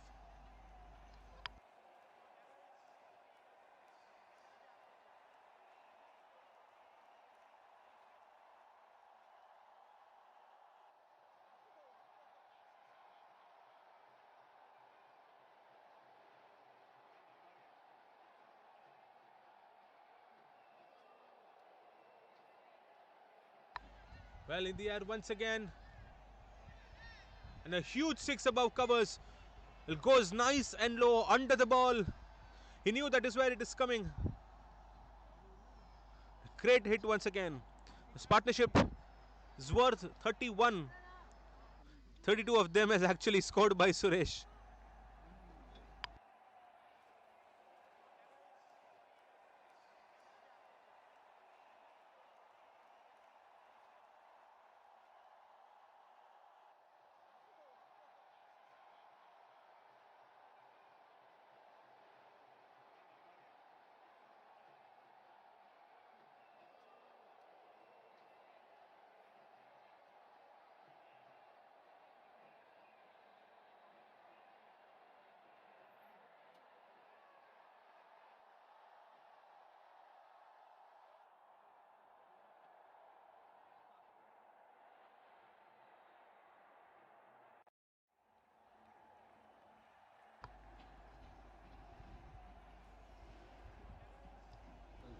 Well, in the air once again. And a huge six above covers. It goes nice and low under the ball. He knew that is where it is coming. Great hit once again. This partnership is worth 31. 32 of them is actually scored by Suresh.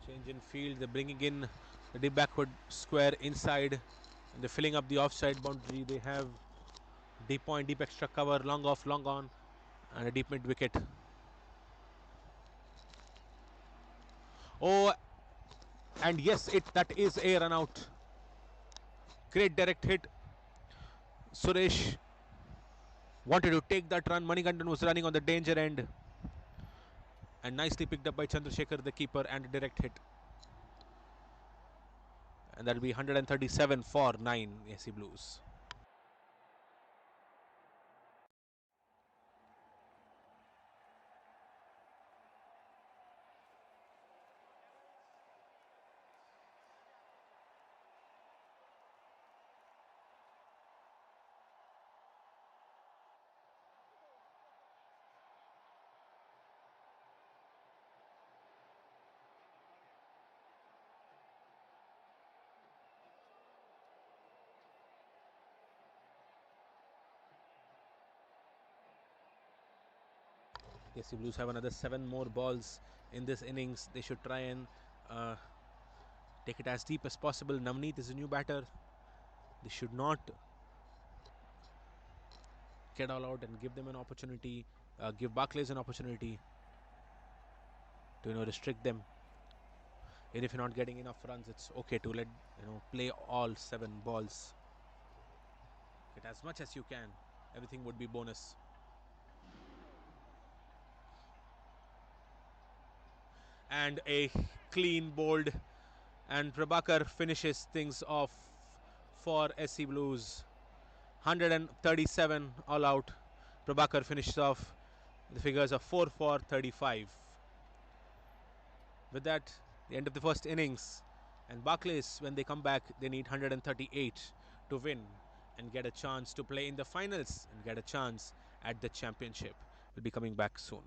Change in field, they're bringing in the deep backward square inside, and they're filling up the offside boundary. They have deep point, deep extra cover, long off, long on, and a deep mid wicket. Oh, and yes, that is a run out. Great direct hit. Suresh wanted to take that run. Manikandan was running on the danger end, and nicely picked up by Chandrasekhar, the keeper, and a direct hit. And that'll be 137 for 9 AC Blues. AC Blues have another 7 more balls in this innings. They should try and uh, take it as deep as possible. Navneet is a new batter. They should not get all out and give them an opportunity, give Barclays an opportunity to restrict them. And if you're not getting enough runs, it's okay to let play all 7 balls. Get as much as you can. Everything would be bonus. And a clean bowled, and Prabhakar finishes things off for SC Blues. 137 all out. Prabhakar finishes off the figures of 4 for 35. With that, the end of the first innings. And Barclays, when they come back, they need 138 to win and get a chance to play in the finals and get a chance at the championship. We'll be coming back soon.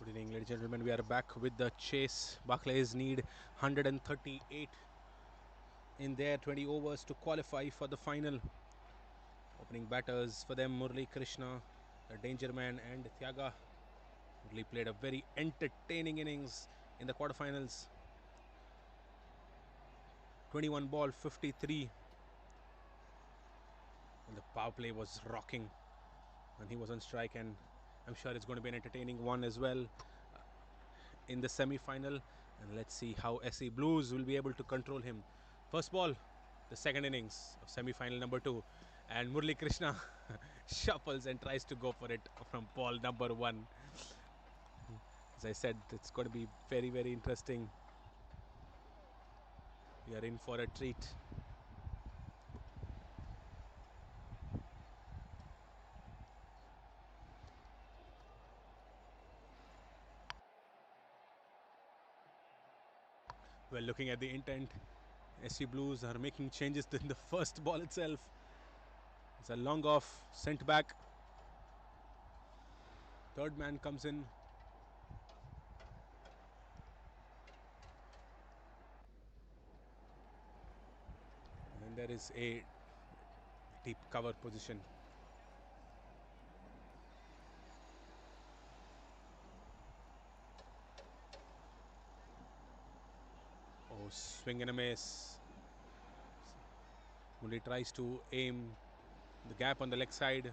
Good evening, ladies and gentlemen. We are back with the chase. Barclays need 138 in their 20 overs to qualify for the final. Opening batters for them, Murli Krishna, the danger man, and Thyaga. Murli played a very entertaining innings in the quarterfinals. 21 ball, 53. And the power play was rocking when he was on strike, and I'm sure it's going to be an entertaining one as well in the semi-final. And let's see how SC Blues will be able to control him. First ball, the second innings of semi-final number 2, and Murli Krishna shuffles and tries to go for it from ball number 1. As I said, it's going to be very, very interesting. We are in for a treat. Well, looking at the intent, SC Blues are making changes in the first ball itself. It's a long off, sent back. Third man comes in. And then there is a deep cover position. Oh, swing and a miss. Murli tries to aim the gap on the leg side.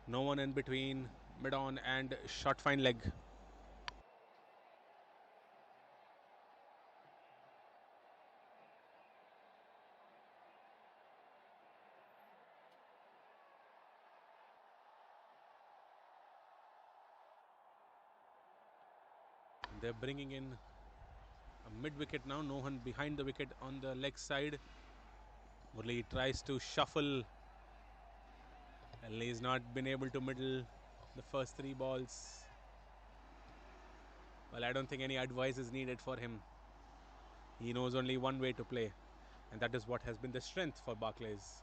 No one in between. Mid on and short fine leg. They're bringing in a mid wicket now. No one behind the wicket on the leg side. Murli tries to shuffle. And he's not been able to middle the first 3 balls. Well, I don't think any advice is needed for him. He knows only one way to play, and that is what has been the strength for Barclays.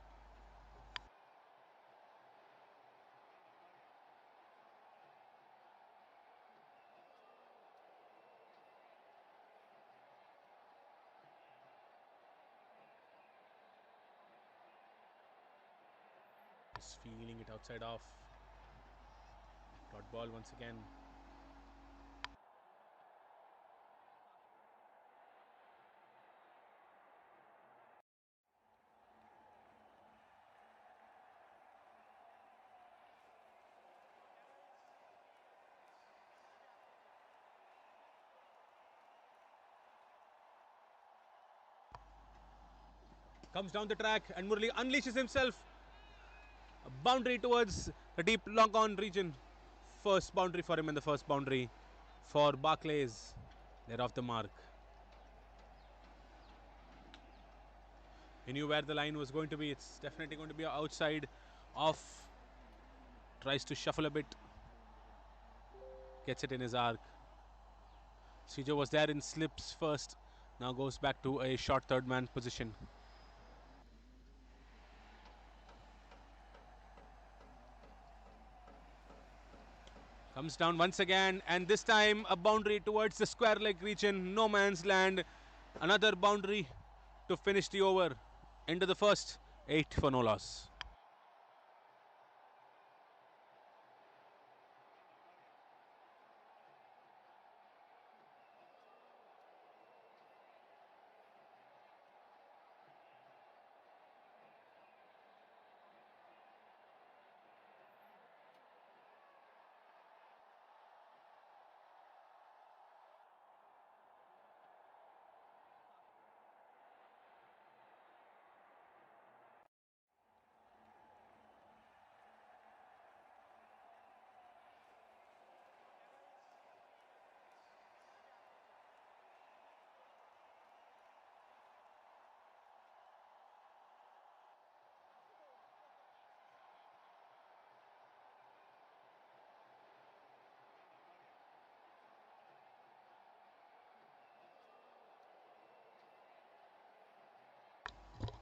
Just feeling it outside off. Dot ball once again. Comes down the track and Murli unleashes himself. A boundary towards the deep long on region. First boundary for him, and the first boundary for Barclays. They're off the mark. He knew where the line was going to be. It's definitely going to be outside off. Tries to shuffle a bit. Gets it in his arc. Sijo was there in slips first. Now goes back to a short third man position. Comes down once again, and this time a boundary towards the square leg region. No man's land. Another boundary to finish the over. Into the first. 8 for no loss.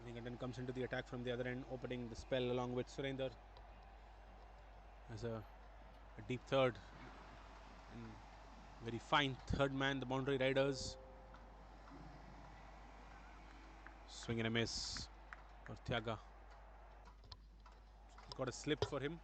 Ningatan comes into the attack from the other end, opening the spell along with Surender. As a deep third. And Very fine third man, the boundary riders. Swing and a miss for Thiaga. Got a slip for him.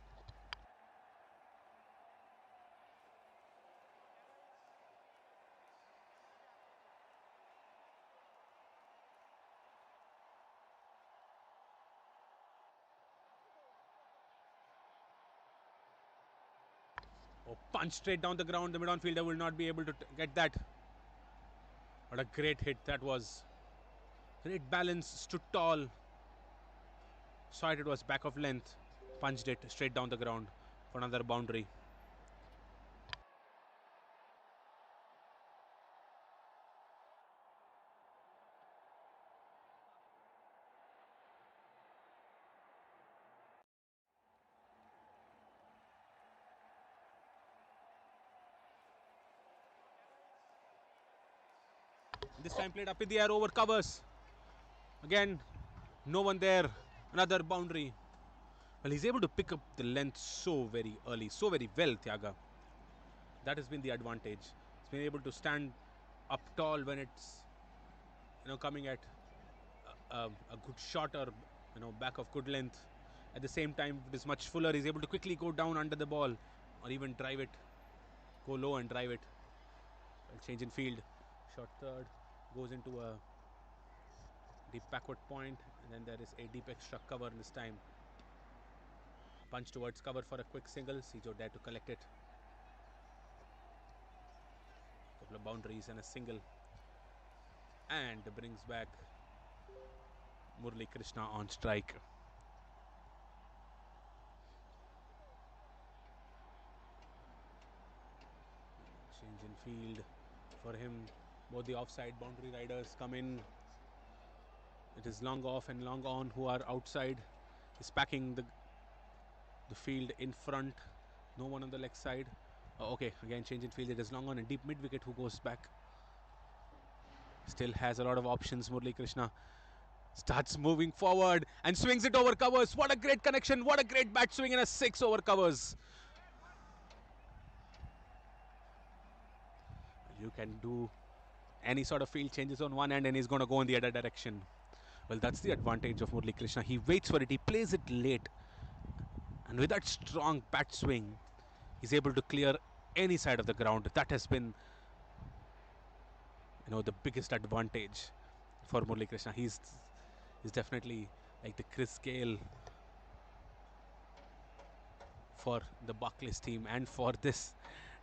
Oh, punch straight down the ground. The mid-on fielder will not be able to get that. What a great hit that was. Great balance, stood tall. Saw it was back of length. Punched it straight down the ground for another boundary. This time played up in the air over covers. Again, no one there. Another boundary. Well, he's able to pick up the length so very early, so very well, Thiaga. That has been the advantage. He's been able to stand up tall when it's coming at a good shot or back of good length. At the same time, if it is much fuller, he's able to quickly go down under the ball or even drive it, go low and drive it. Well, change in field. Shot third, goes into a deep backward point, and then there is a deep extra cover this time. Punch towards cover for a quick single. Sijo there to collect it. Couple of boundaries and a single, and brings back Murali Krishna on strike. Change in field for him. Both the offside boundary riders come in. It is long off and long on who are outside. He's packing the field in front. No one on the leg side. Okay, again change in field. It is long on and deep mid wicket who goes back. Still has a lot of options. Murali Krishna starts moving forward and swings it over covers. What a great connection. What a great bat swing and a 6 over covers. You can do any sort of field changes on one end and he's going to go in the other direction. Well, that's the advantage of Murali Krishna. He waits for it. He plays it late. And with that strong bat swing, he's able to clear any side of the ground. That has been the biggest advantage for Murali Krishna. He's definitely like the Chris Gale for the Barclays team and for this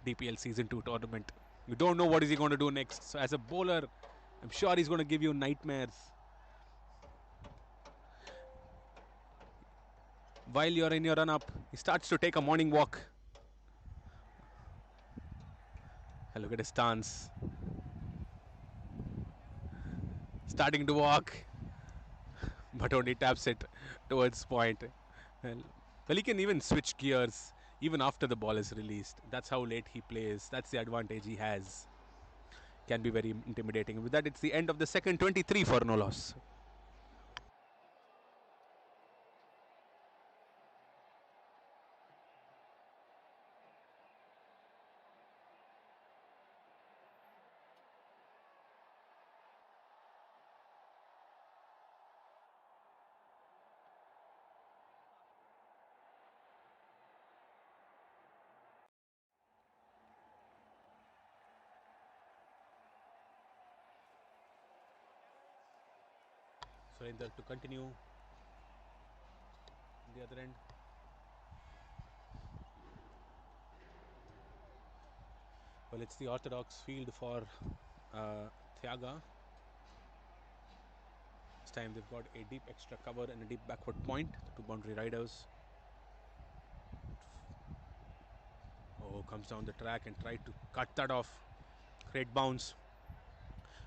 DPL Season 2 tournament. You don't know what is he going to do next. So as a bowler, I'm sure he's going to give you nightmares. While you're in your run-up, he starts to take a morning walk. And look at his stance. Starting to walk, but only taps it towards point. Well, he can even switch gears even after the ball is released. That's how late he plays. That's the advantage he has. Can be very intimidating. With that, it's the end of the second 23 for no loss. Surrender to continue on the other end. Well, it's the orthodox field for Thiaga. This time they've got a deep extra cover and a deep backward point. The two boundary riders. Oh, comes down the track and tried to cut that off. Great bounce.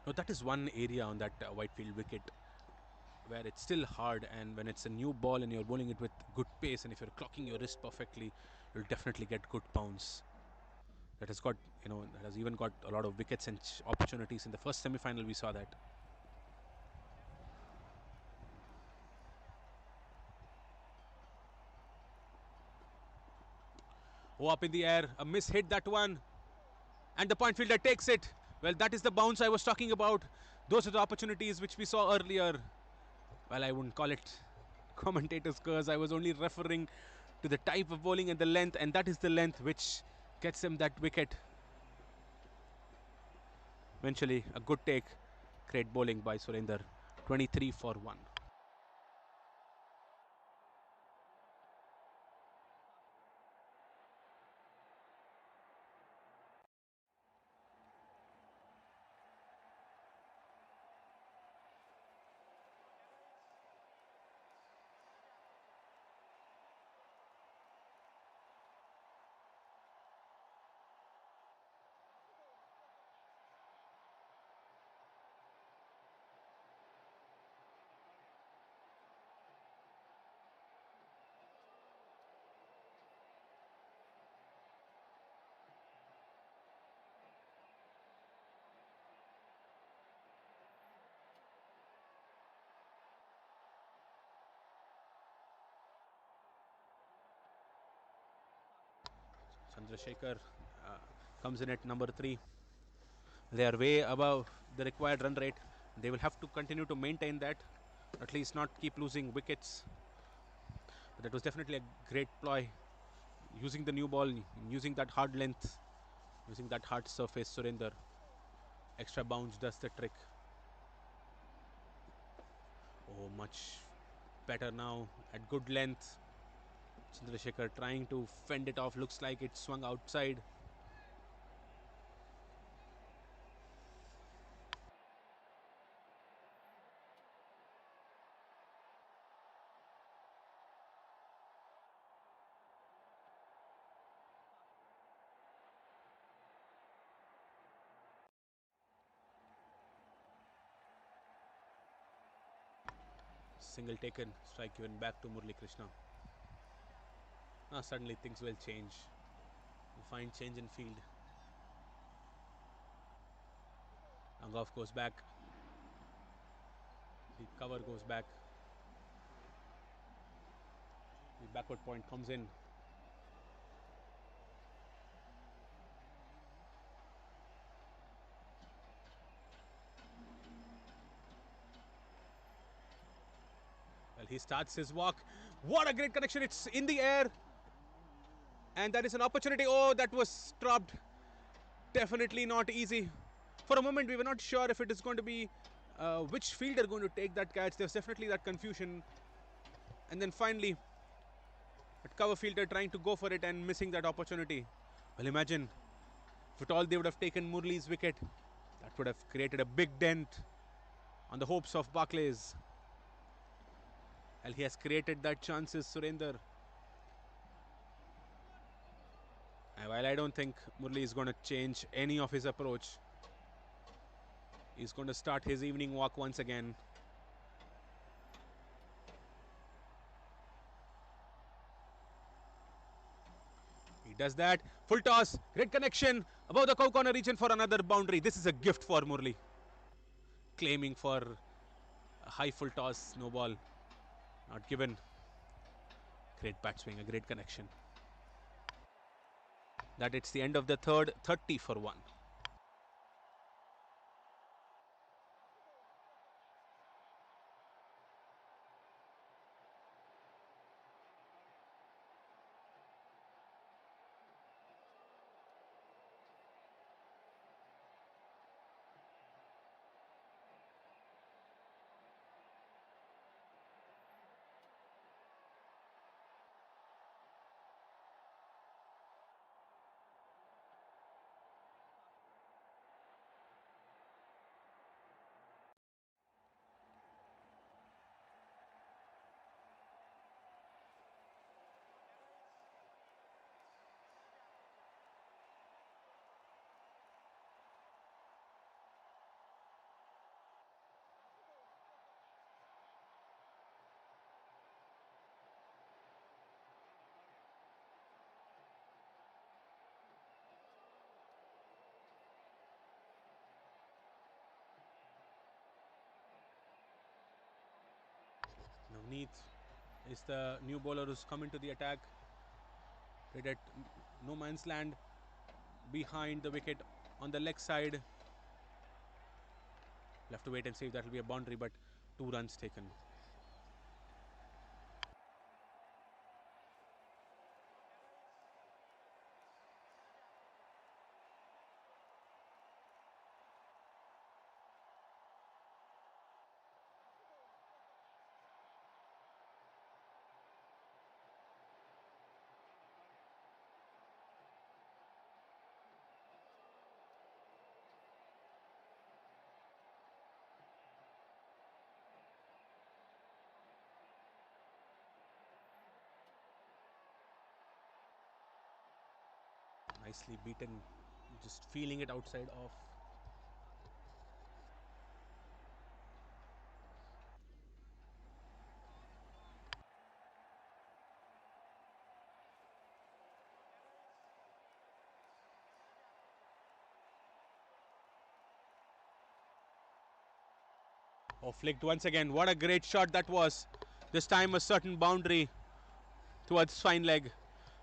Now that is one area on that Whitefield wicket where it's still hard, and when it's a new ball and you're bowling it with good pace, and if you're clocking your wrist perfectly, you'll definitely get good bounce. That has got, that has even got a lot of wickets and opportunities. In the first semi-final, we saw that. Oh, up in the air, a miss hit that one, And the point fielder takes it. Well, that is the bounce I was talking about. Those are the opportunities which we saw earlier. Well, I wouldn't call it commentator's curse. I was only referring to the type of bowling and the length, and that is the length which gets him that wicket. Eventually, a good take. Great bowling by Surinder. 23 for 1. Chandrasekhar comes in at number 3. They are way above the required run rate. They will have to continue to maintain that, at least not keep losing wickets. But that was definitely a great ploy. Using the new ball, using that hard length, using that hard surface, Surinder. Extra bounce does the trick. Oh, much better now at good length. Chandrasekhar trying to fend it off. Looks like it swung outside. Single taken, strike given back to Murali Krishna. Now suddenly things will change. We'll find change in field. Angoff goes back. The cover goes back. The backward point comes in. Well, he starts his walk. What a great connection. It's in the air. And that is an opportunity. Oh, that was dropped. Definitely not easy. For a moment, we were not sure if it is going to be which fielder going to take that catch. There's definitely that confusion. And then finally, that cover fielder trying to go for it and missing that opportunity. Well, imagine if at all they would have taken Murali's wicket. That would have created a big dent on the hopes of Barclays. Well, he has created that chances, Surinder. While I don't think Murali is going to change any of his approach, he's going to start his evening walk once again. He does that. Full toss. Great connection above the cow corner region for another boundary. This is a gift for Murali. Claiming for a high full toss. No ball. Not given. Great bat swing. A great connection. That it's the end of the third. 30 for 1. Navneet is the new bowler who's come into the attack. Played at no man's land behind the wicket on the leg side. We'll have to wait and see if that will be a boundary, but 2 runs taken. Nicely beaten, just feeling it outside off. Oh, flicked once again. What a great shot that was. This time a certain boundary towards fine leg.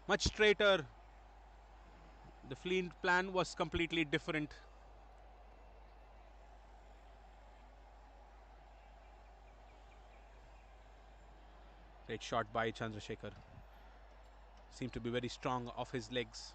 Much straighter. The field plan was completely different. Great shot by Chandrasekhar. Seemed to be very strong off his legs.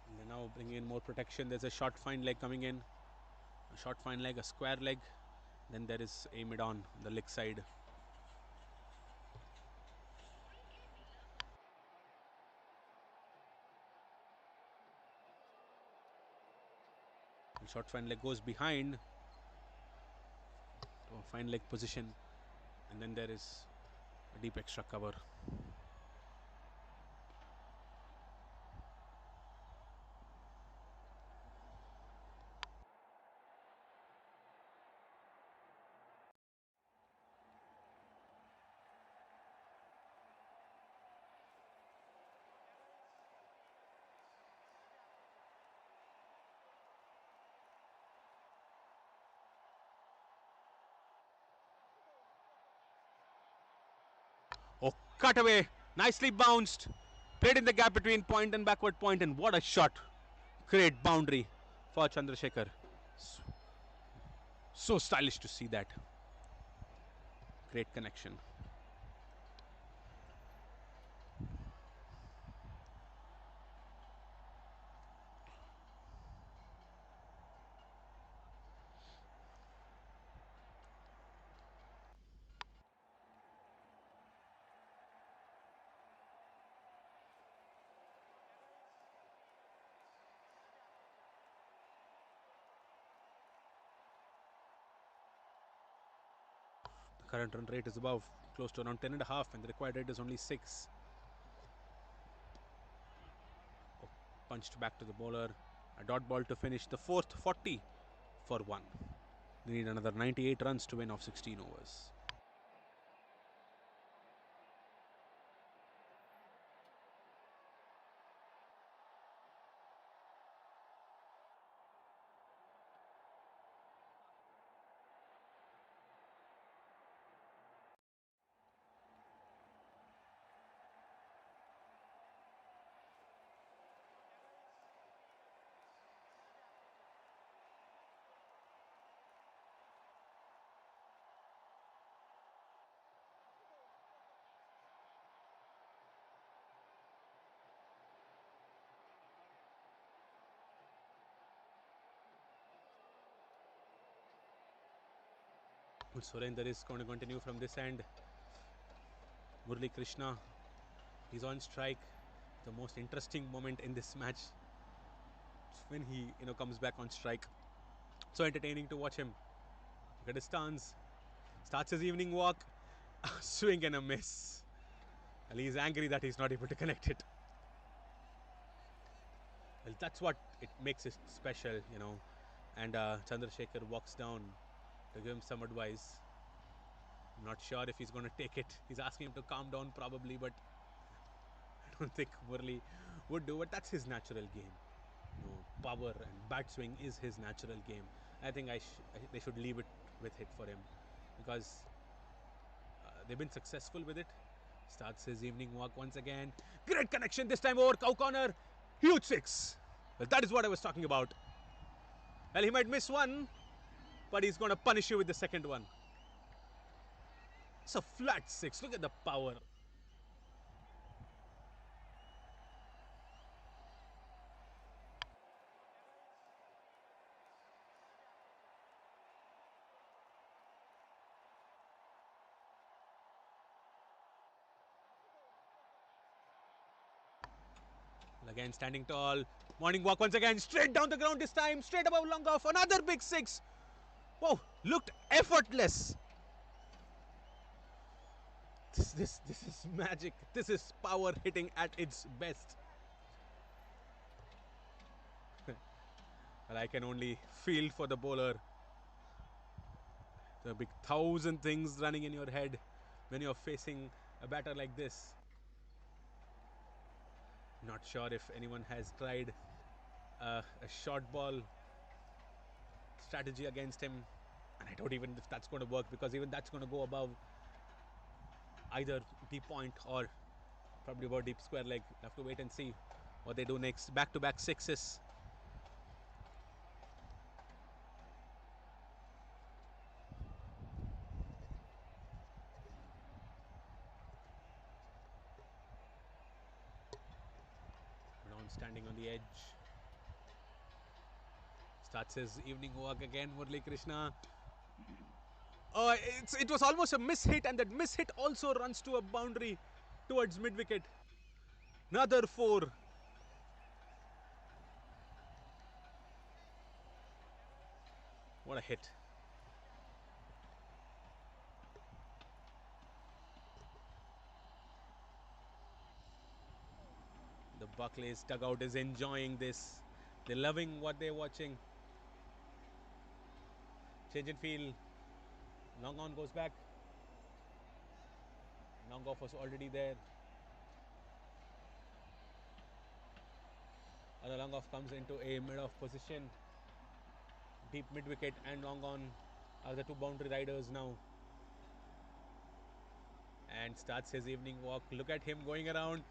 And they're now bringing in more protection. There's a short fine leg coming in. A short fine leg, a square leg. Then there is a mid-on the leg side. And short fine leg goes behind to a fine leg position. And then there is a deep extra cover. Oh, cut away. Nicely bounced. Played in the gap between point and backward point, and what a shot. Great boundary for Chandrasekhar. So stylish to see that. Great connection. The current run rate is above, close to around 10.5, and the required rate is only 6. Oh, punched back to the bowler. A dot ball to finish the fourth, 40 for 1. They need another 98 runs to win off 16 overs. Surender is going to continue from this end. Murli Krishna, he's on strike. The most interesting moment in this match when he comes back on strike. So entertaining to watch him. Look at his stance. Starts his evening walk. Swing and a miss. And he's angry that he's not able to connect it. Well, that's what it makes it special. And Chandrasekhar walks down to give him some advice. I'm not sure if he's going to take it. He's asking him to calm down probably, but I don't think Murli would do, but that's his natural game. Power and bat swing is his natural game. I think they should leave it with hit for him because they've been successful with it. Starts his evening walk once again. Great connection this time over cow corner. Huge six. Well, that is what I was talking about. Well, he might miss one, but he's going to punish you with the second one. It's a flat six. Look at the power. Again, standing tall. Morning walk once again. Straight down the ground this time. Straight above long off. Another big six. Wow, looked effortless. This is magic. This is power hitting at its best. Well, I can only feel for the bowler. There are big thousand things running in your head when you're facing a batter like this. Not sure if anyone has tried a short ball strategy against him, and I don't even if that's going to work, because even that's going to go above either deep point or probably about deep square leg. We'll have to wait and see what they do next. Back-to-back sixes. Brown standing on the edge. Starts his evening walk again, Murali Krishna. It was almost a miss hit, and that miss hit also runs to a boundary towards mid wicket. Another four. What a hit. The Barclays dugout is enjoying this. They're loving what they're watching. Change in field. Long on goes back. Long off was already there. And the long off comes into a mid off position. Deep mid wicket and long on are the two boundary riders now. And starts his evening walk. Look at him going around.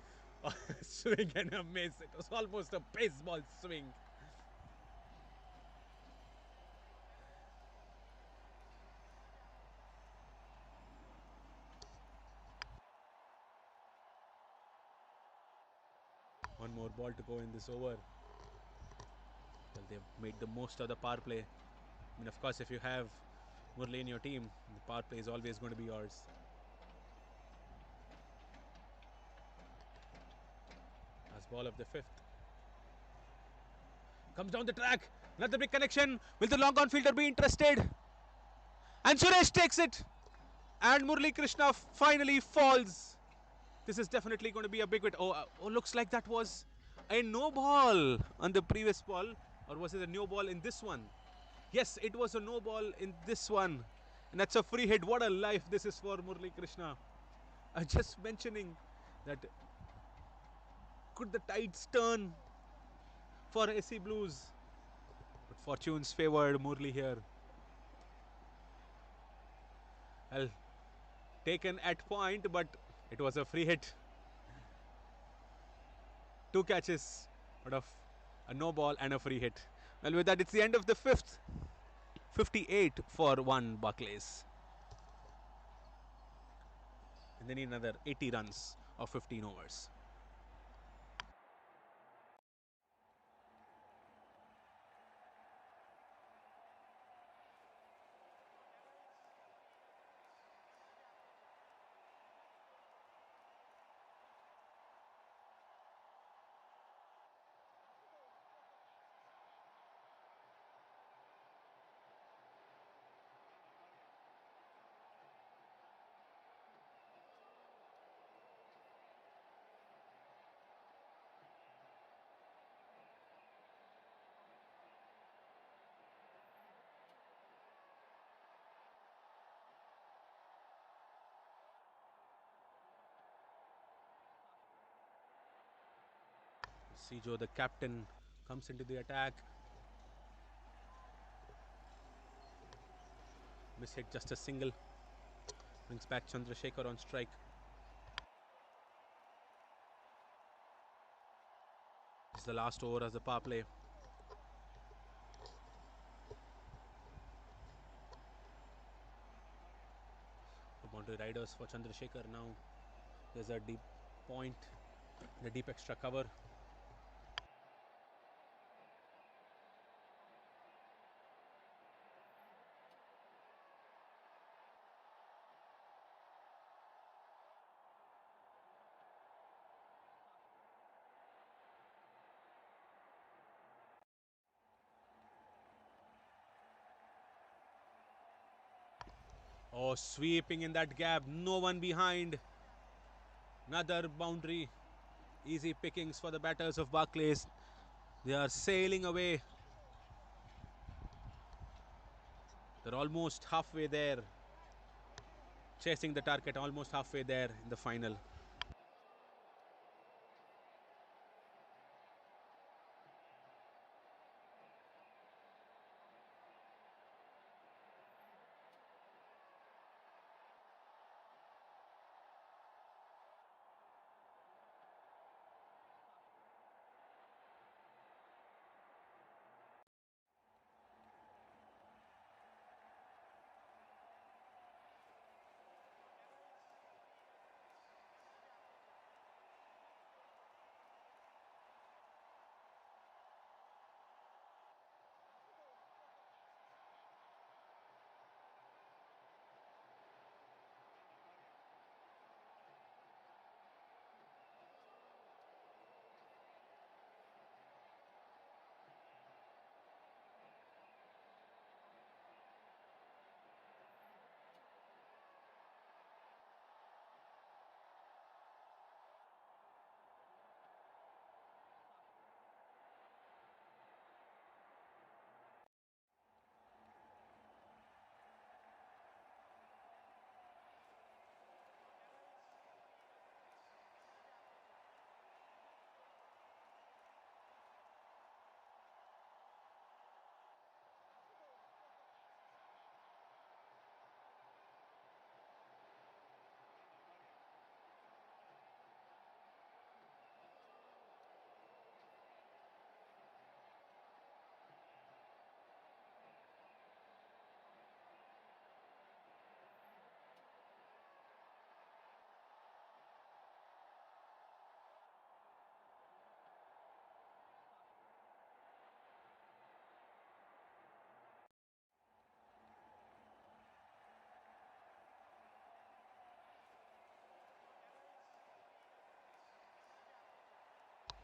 Swing and a miss. It was almost a baseball swing. One more ball to go in this over. Well, they've made the most of the power play. I mean, of course, if you have Murali in your team, the power play is always going to be yours. Last ball of the fifth. Comes down the track. Another big connection. Will the long on fielder be interested? And Suresh takes it. And Murali Krishna finally falls. This is definitely going to be a big hit. Looks like that was a no ball on the previous ball. Or was it a no ball in this one? Yes, it was a no ball in this one. And that's a free hit. What a life this is for Murali Krishna. Just mentioning that could the tides turn for SC Blues? But fortunes favored Murali here. Well, taken at point, but it was a free hit. Two catches out of a no ball and a free hit. Well, with that, it's the end of the fifth. 58 for one Barclays. And they need another 80 runs of 15 overs. Sijo, the captain, comes into the attack. Miss hit, just a single. Brings back Chandrasekhar on strike. It's the last over as the power play. The boundary riders for Chandrasekhar now. There's a deep point, the deep extra cover. Oh, sweeping in that gap, no one behind. Another boundary. Easy pickings for the batters of Barclays. They are sailing away. They're almost halfway there. Chasing the target, almost halfway there in the final.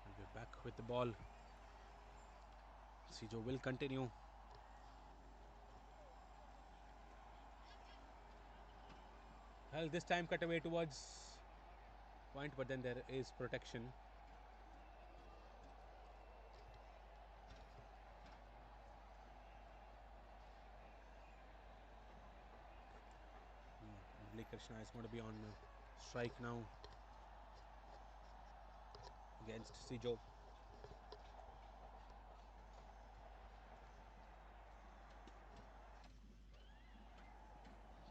And we're back with the ball. Sijo will continue. Well, this time cut away towards point, but then there is protection. Murali Krishna is going to be on strike now against Sijo.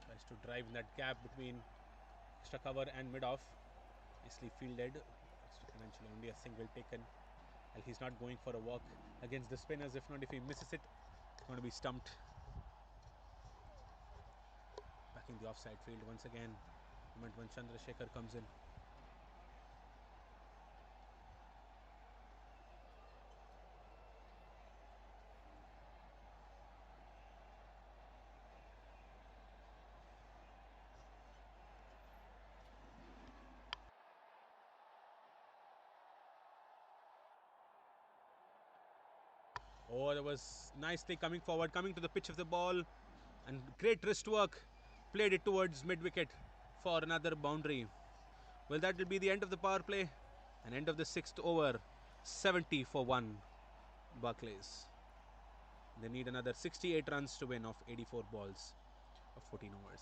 Tries to drive in that gap between extra cover and mid off. Nicely fielded. Eventually only a single taken. Well, he's not going for a walk against the spinners. If not, if he misses it, he's going to be stumped. Back in the offside field once again. Moment when Chandrasekhar comes in. Oh, that was nicely coming forward, coming to the pitch of the ball, and great wrist work. Played it towards mid wicket for another boundary. Well, that will be the end of the power play and end of the sixth over. 70 for 1, Barclays. They need another 68 runs to win off 84 balls of 14 overs.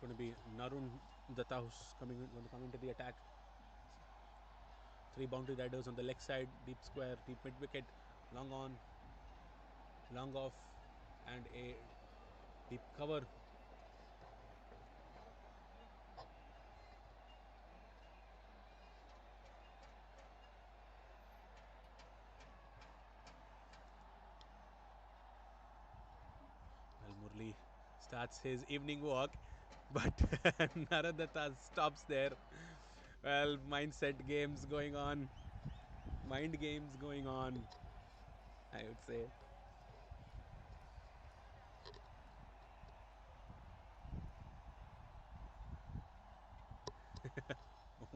going to be Narun Datta who's going to come into the attack. 3 boundary riders on the leg side, deep square, deep mid wicket, long on, long off, and a deep cover. Well, Murli starts his evening walk, but Naradatta stops there. Well, mindset games going on, mind games going on, I would say.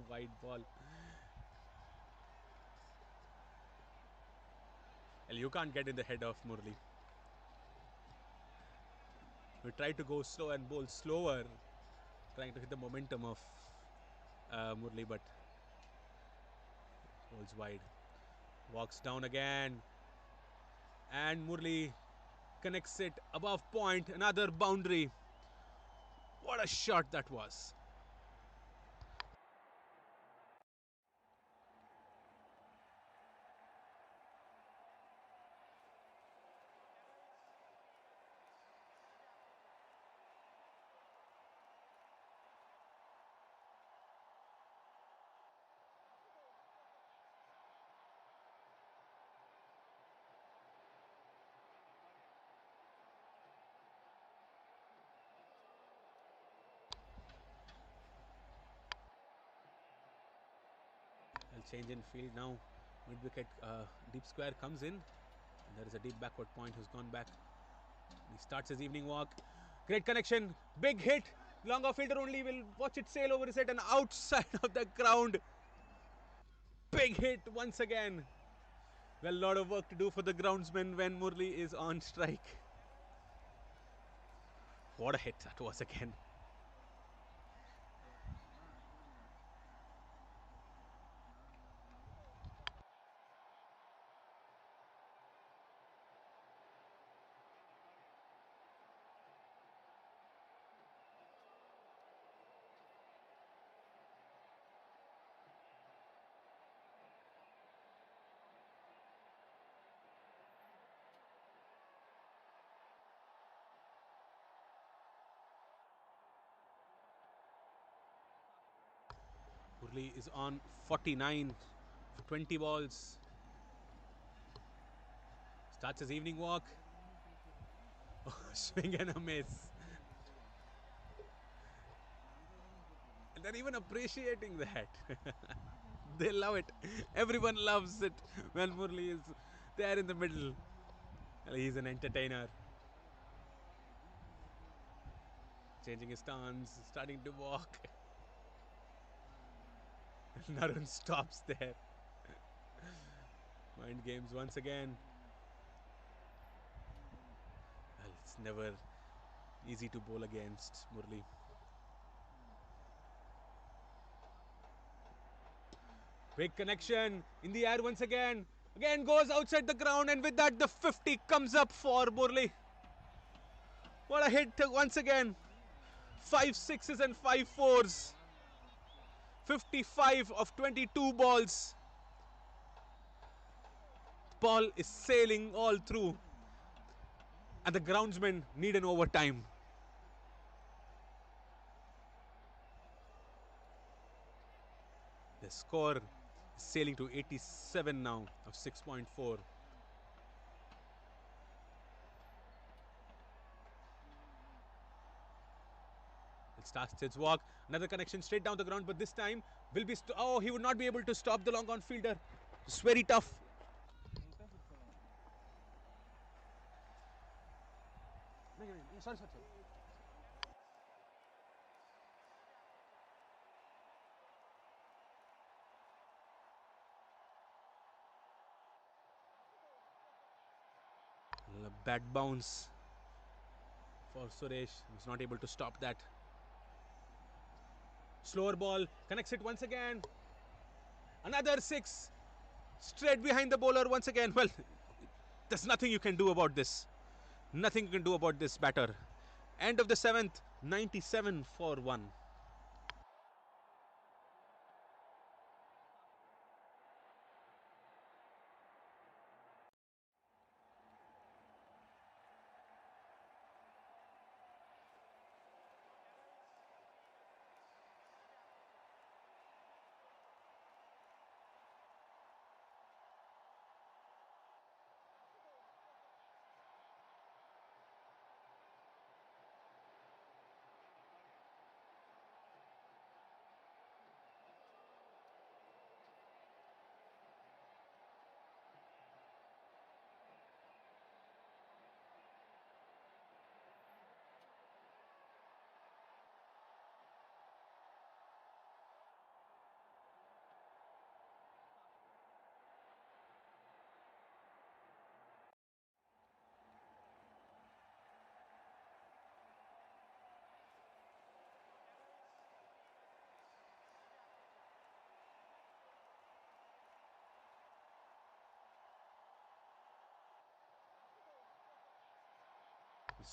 Wide ball. Well, you can't get in the head of Murli. We try to go slow and bowl slower, trying to hit the momentum of Murli, but bowls wide. Walks down again, and Murli connects it above point. Another boundary. What a shot that was! I'll change in field now. Mid wicket, deep square comes in. And there is a deep backward point who's gone back. He starts his evening walk. Great connection. Big hit. Long off fielder only will watch it sail over his head and outside of the ground. Big hit once again. Well, a lot of work to do for the groundsman when Murli is on strike. What a hit that was again. Murli is on 49 for 20 balls. Starts his evening walk. Oh, swing and a miss. And they're even appreciating that. They love it. Everyone loves it when Murli is there in the middle. Well, he's an entertainer. Changing his stance, starting to walk. Narun stops there. Mind games once again. Well, it's never easy to bowl against Murli. Big connection in the air once again. Again goes outside the ground, and with that the 50 comes up for Murli. What a hit once again. 5 sixes and 5 fours. 55 of 22 balls. Ball is sailing all through, and the groundsmen need an overtime. The score is sailing to 87 now of 6.4. It starts its walk. Another connection straight down the ground, but this time will be. Oh, he would not be able to stop the long on fielder. It's very tough. Sorry. A bad bounce for Suresh. Was not able to stop that. Slower ball, connects it once again. Another 6. Straight behind the bowler once again. Well, there's nothing you can do about this. Nothing you can do about this batter. End of the 7th. 97 for 1.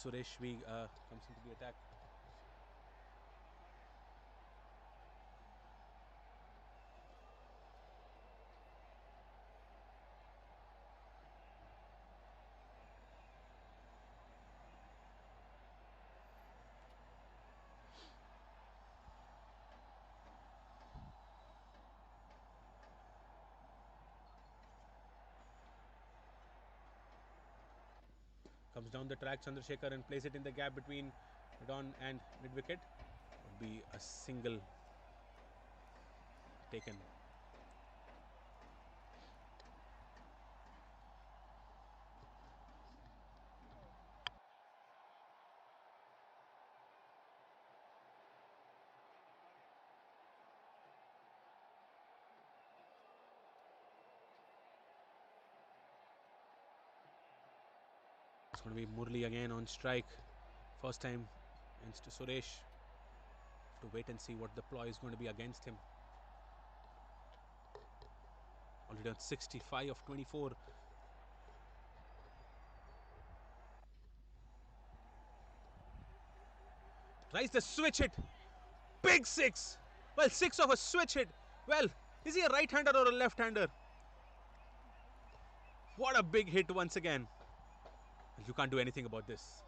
Suresh V comes into the attack. Comes down the track, Chandrasekhar, and plays it in the gap between Don and mid wicket. Would be a single taken. It's going to be Murli again on strike. First time against Suresh. Have to wait and see what the ploy is going to be against him. Already on 65 of 24. Tries the switch hit. Big six. Well, six of a switch hit. Well, is he a right-hander or a left-hander? What a big hit once again. You can't do anything about this.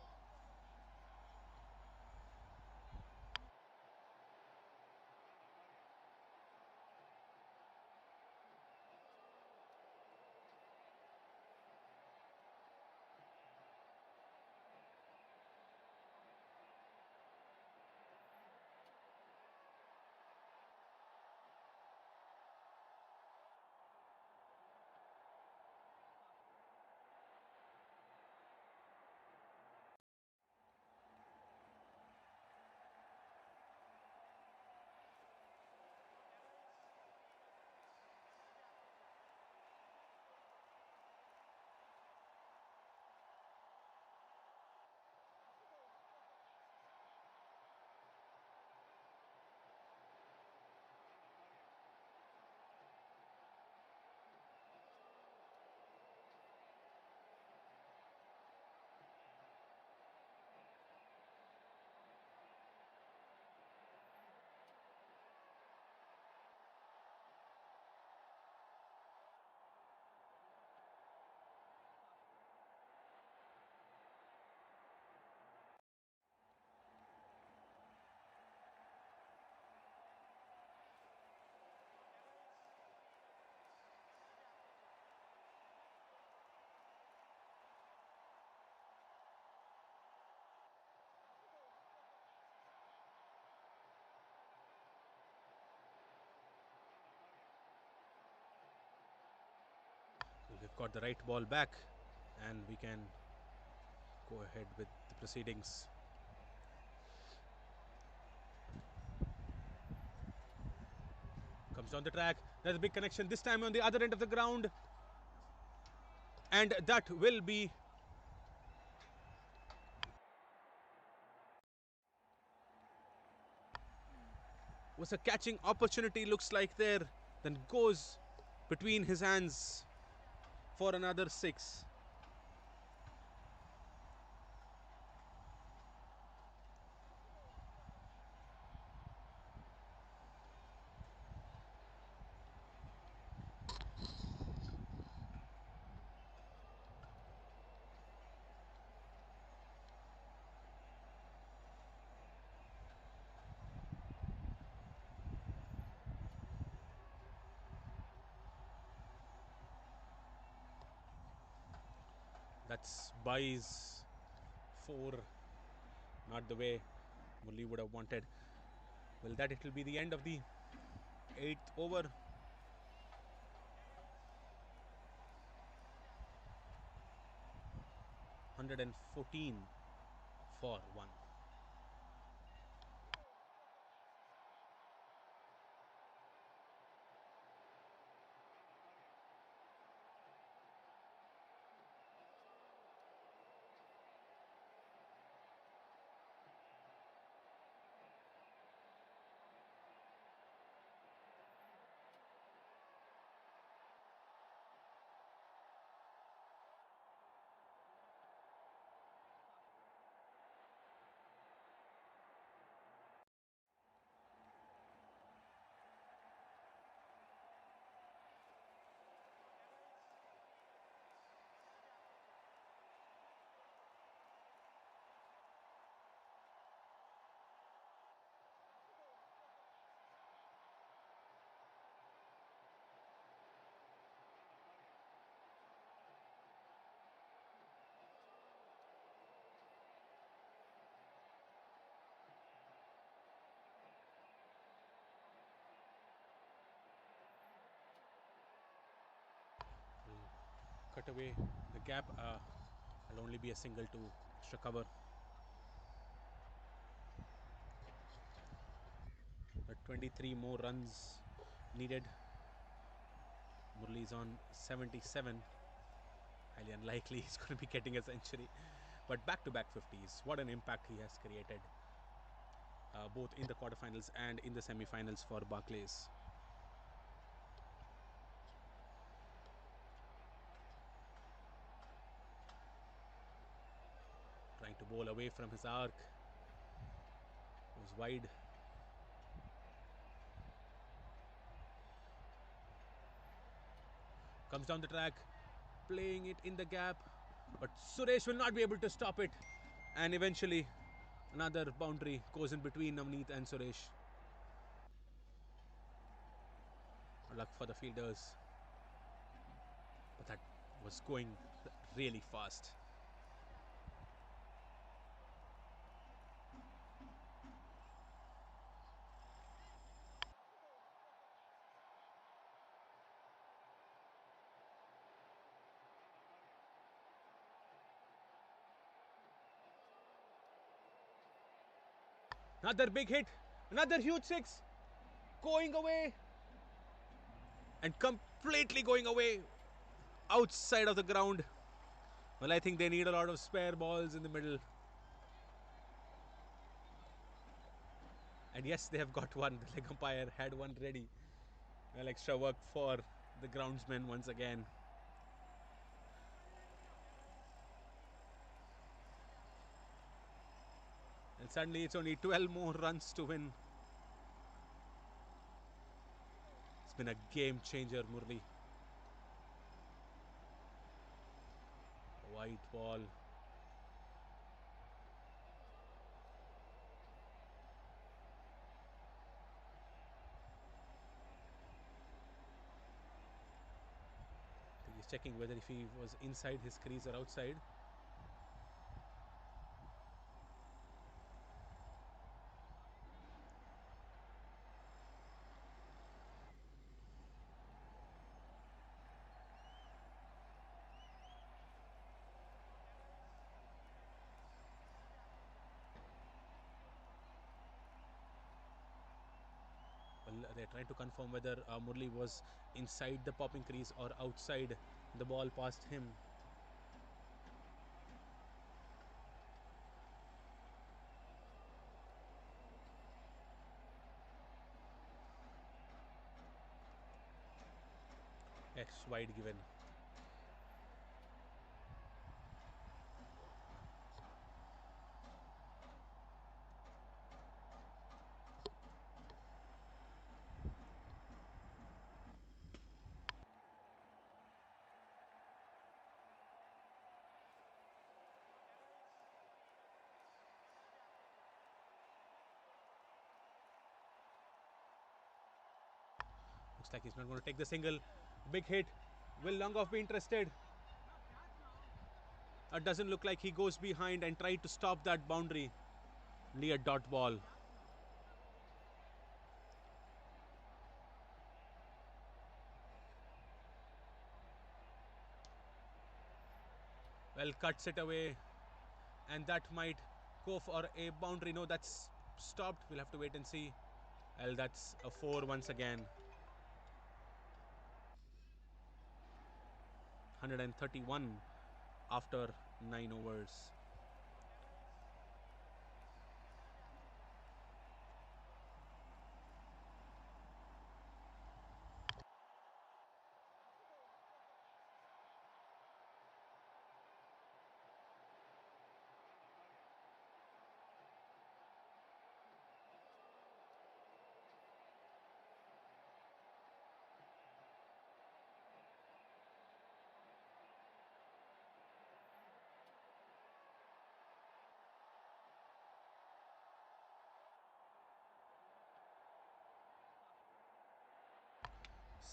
We've got the right ball back and we can go ahead with the proceedings. Comes down the track. There's a big connection this time on the other end of the ground. And that will be was a catching opportunity, looks like there. Then goes between his hands for another six. That's buys 4. Not the way Murli would have wanted. Well, that it will be the end of the 8th over. 114 for 1. Cut away the gap. Will only be a single to extra cover. 23 more runs needed. Murli's on 77. Highly unlikely he's going to be getting a century. But back-to-back 50s. What an impact he has created, both in the quarterfinals and in the semi-finals for Barclays. Trying to bowl away from his arc. Goes wide. Comes down the track, playing it in the gap, but Suresh will not be able to stop it. And eventually, another boundary goes in between Navneet and Suresh. Luck for the fielders, but that was going really fast. Another big hit, another huge six, going away and completely going away outside of the ground. Well, I think they need a lot of spare balls in the middle. And yes, they have got one. The leg umpire had one ready. Well, extra work for the groundsman once again. And suddenly it's only 12 more runs to win. It's been a game changer, Murli. A white ball. He's checking whether if he was inside his crease or outside. Well, they're trying to confirm whether Murli was inside the popping crease or outside the ball past him. X wide given. Looks like he's not going to take the single. Big hit. Will Longoff be interested? Doesn't look like he goes behind and try to stop that boundary. Only a dot ball. Well, cuts it away, and that might go for a boundary. No, that's stopped. We'll have to wait and see. Well, that's a 4 once again. 131 after 9 overs.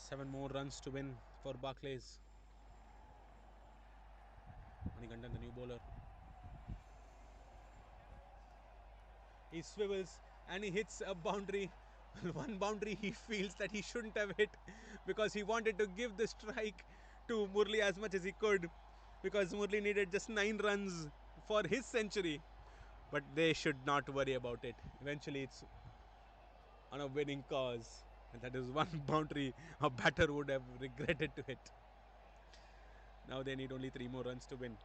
Seven more runs to win for Barclays. Manikandan, the new bowler. He swivels and he hits a boundary. One boundary he feels that he shouldn't have hit because he wanted to give the strike to Murli as much as he could because Murli needed just 9 runs for his century. But they should not worry about it. Eventually, it's on a winning cause. And that is one boundary a batter would have regretted to hit. Now they need only 3 more runs to win.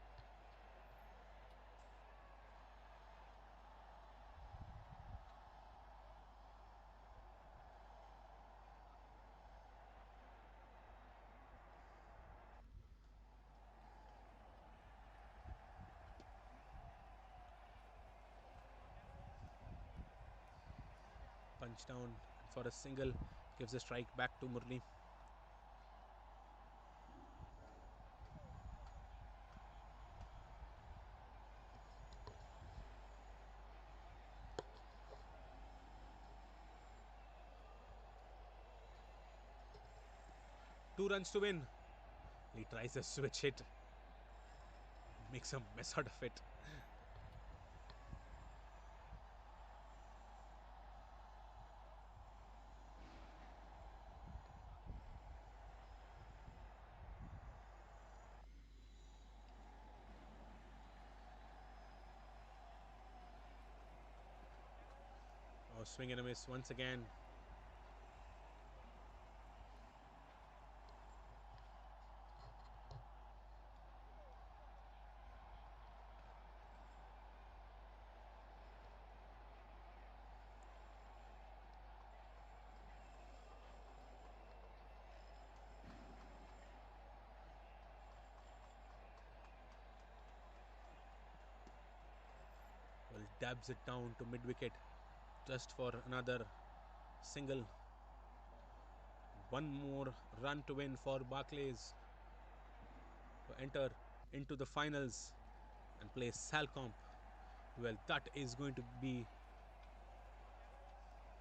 Punch down for a single, gives a strike back to Murli. Two runs to win. He tries a switch hit, makes a mess out of it. Oh, swing and a miss once again. Well, dabs it down to mid wicket just for another single. One more run to win for Barclays to enter into the finals and play Salcomp. Well, that is going to be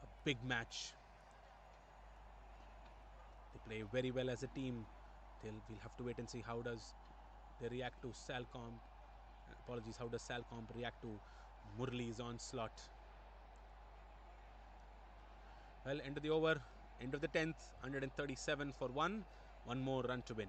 a big match. They play very well as a team. We'll have to wait and see how does they react to Salcomp. Apologies, how does Salcomp react to Murli's onslaught? Well, end of the over, end of the 10th, 137 for one. One more run to win.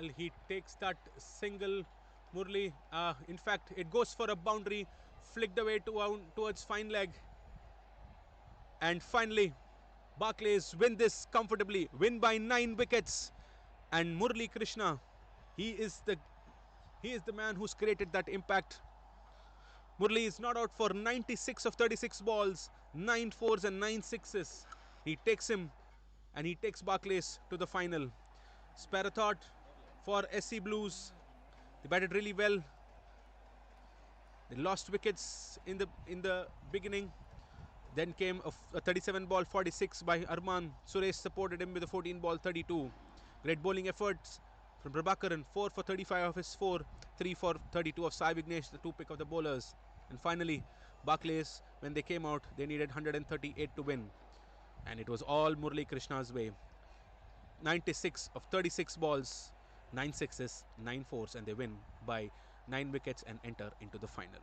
Well, he takes that single, Murli. In fact, it goes for a boundary, flicked away towards fine leg. And finally, Barclays win this comfortably, win by 9 wickets. And Murli Krishna, he is the he is the man who's created that impact. Murli is not out for 96 of 36 balls, 9 fours and 9 sixes. He takes him and he takes Barclays to the final. Spare a thought for SC Blues. They batted really well. They lost wickets in the beginning. Then came a 37 ball 46 by Arman. Suresh supported him with a 14 ball 32. Great bowling efforts from Prabhakaran. 4 for 35 of his 4. 3 for 32 of Sai Vignesh, the 2 pick of the bowlers. And finally, Barclays, when they came out, they needed 138 to win. And it was all Murali Krishna's way. 96 of 36 balls, 9 sixes, 9 fours, and they win by 9 wickets and enter into the final.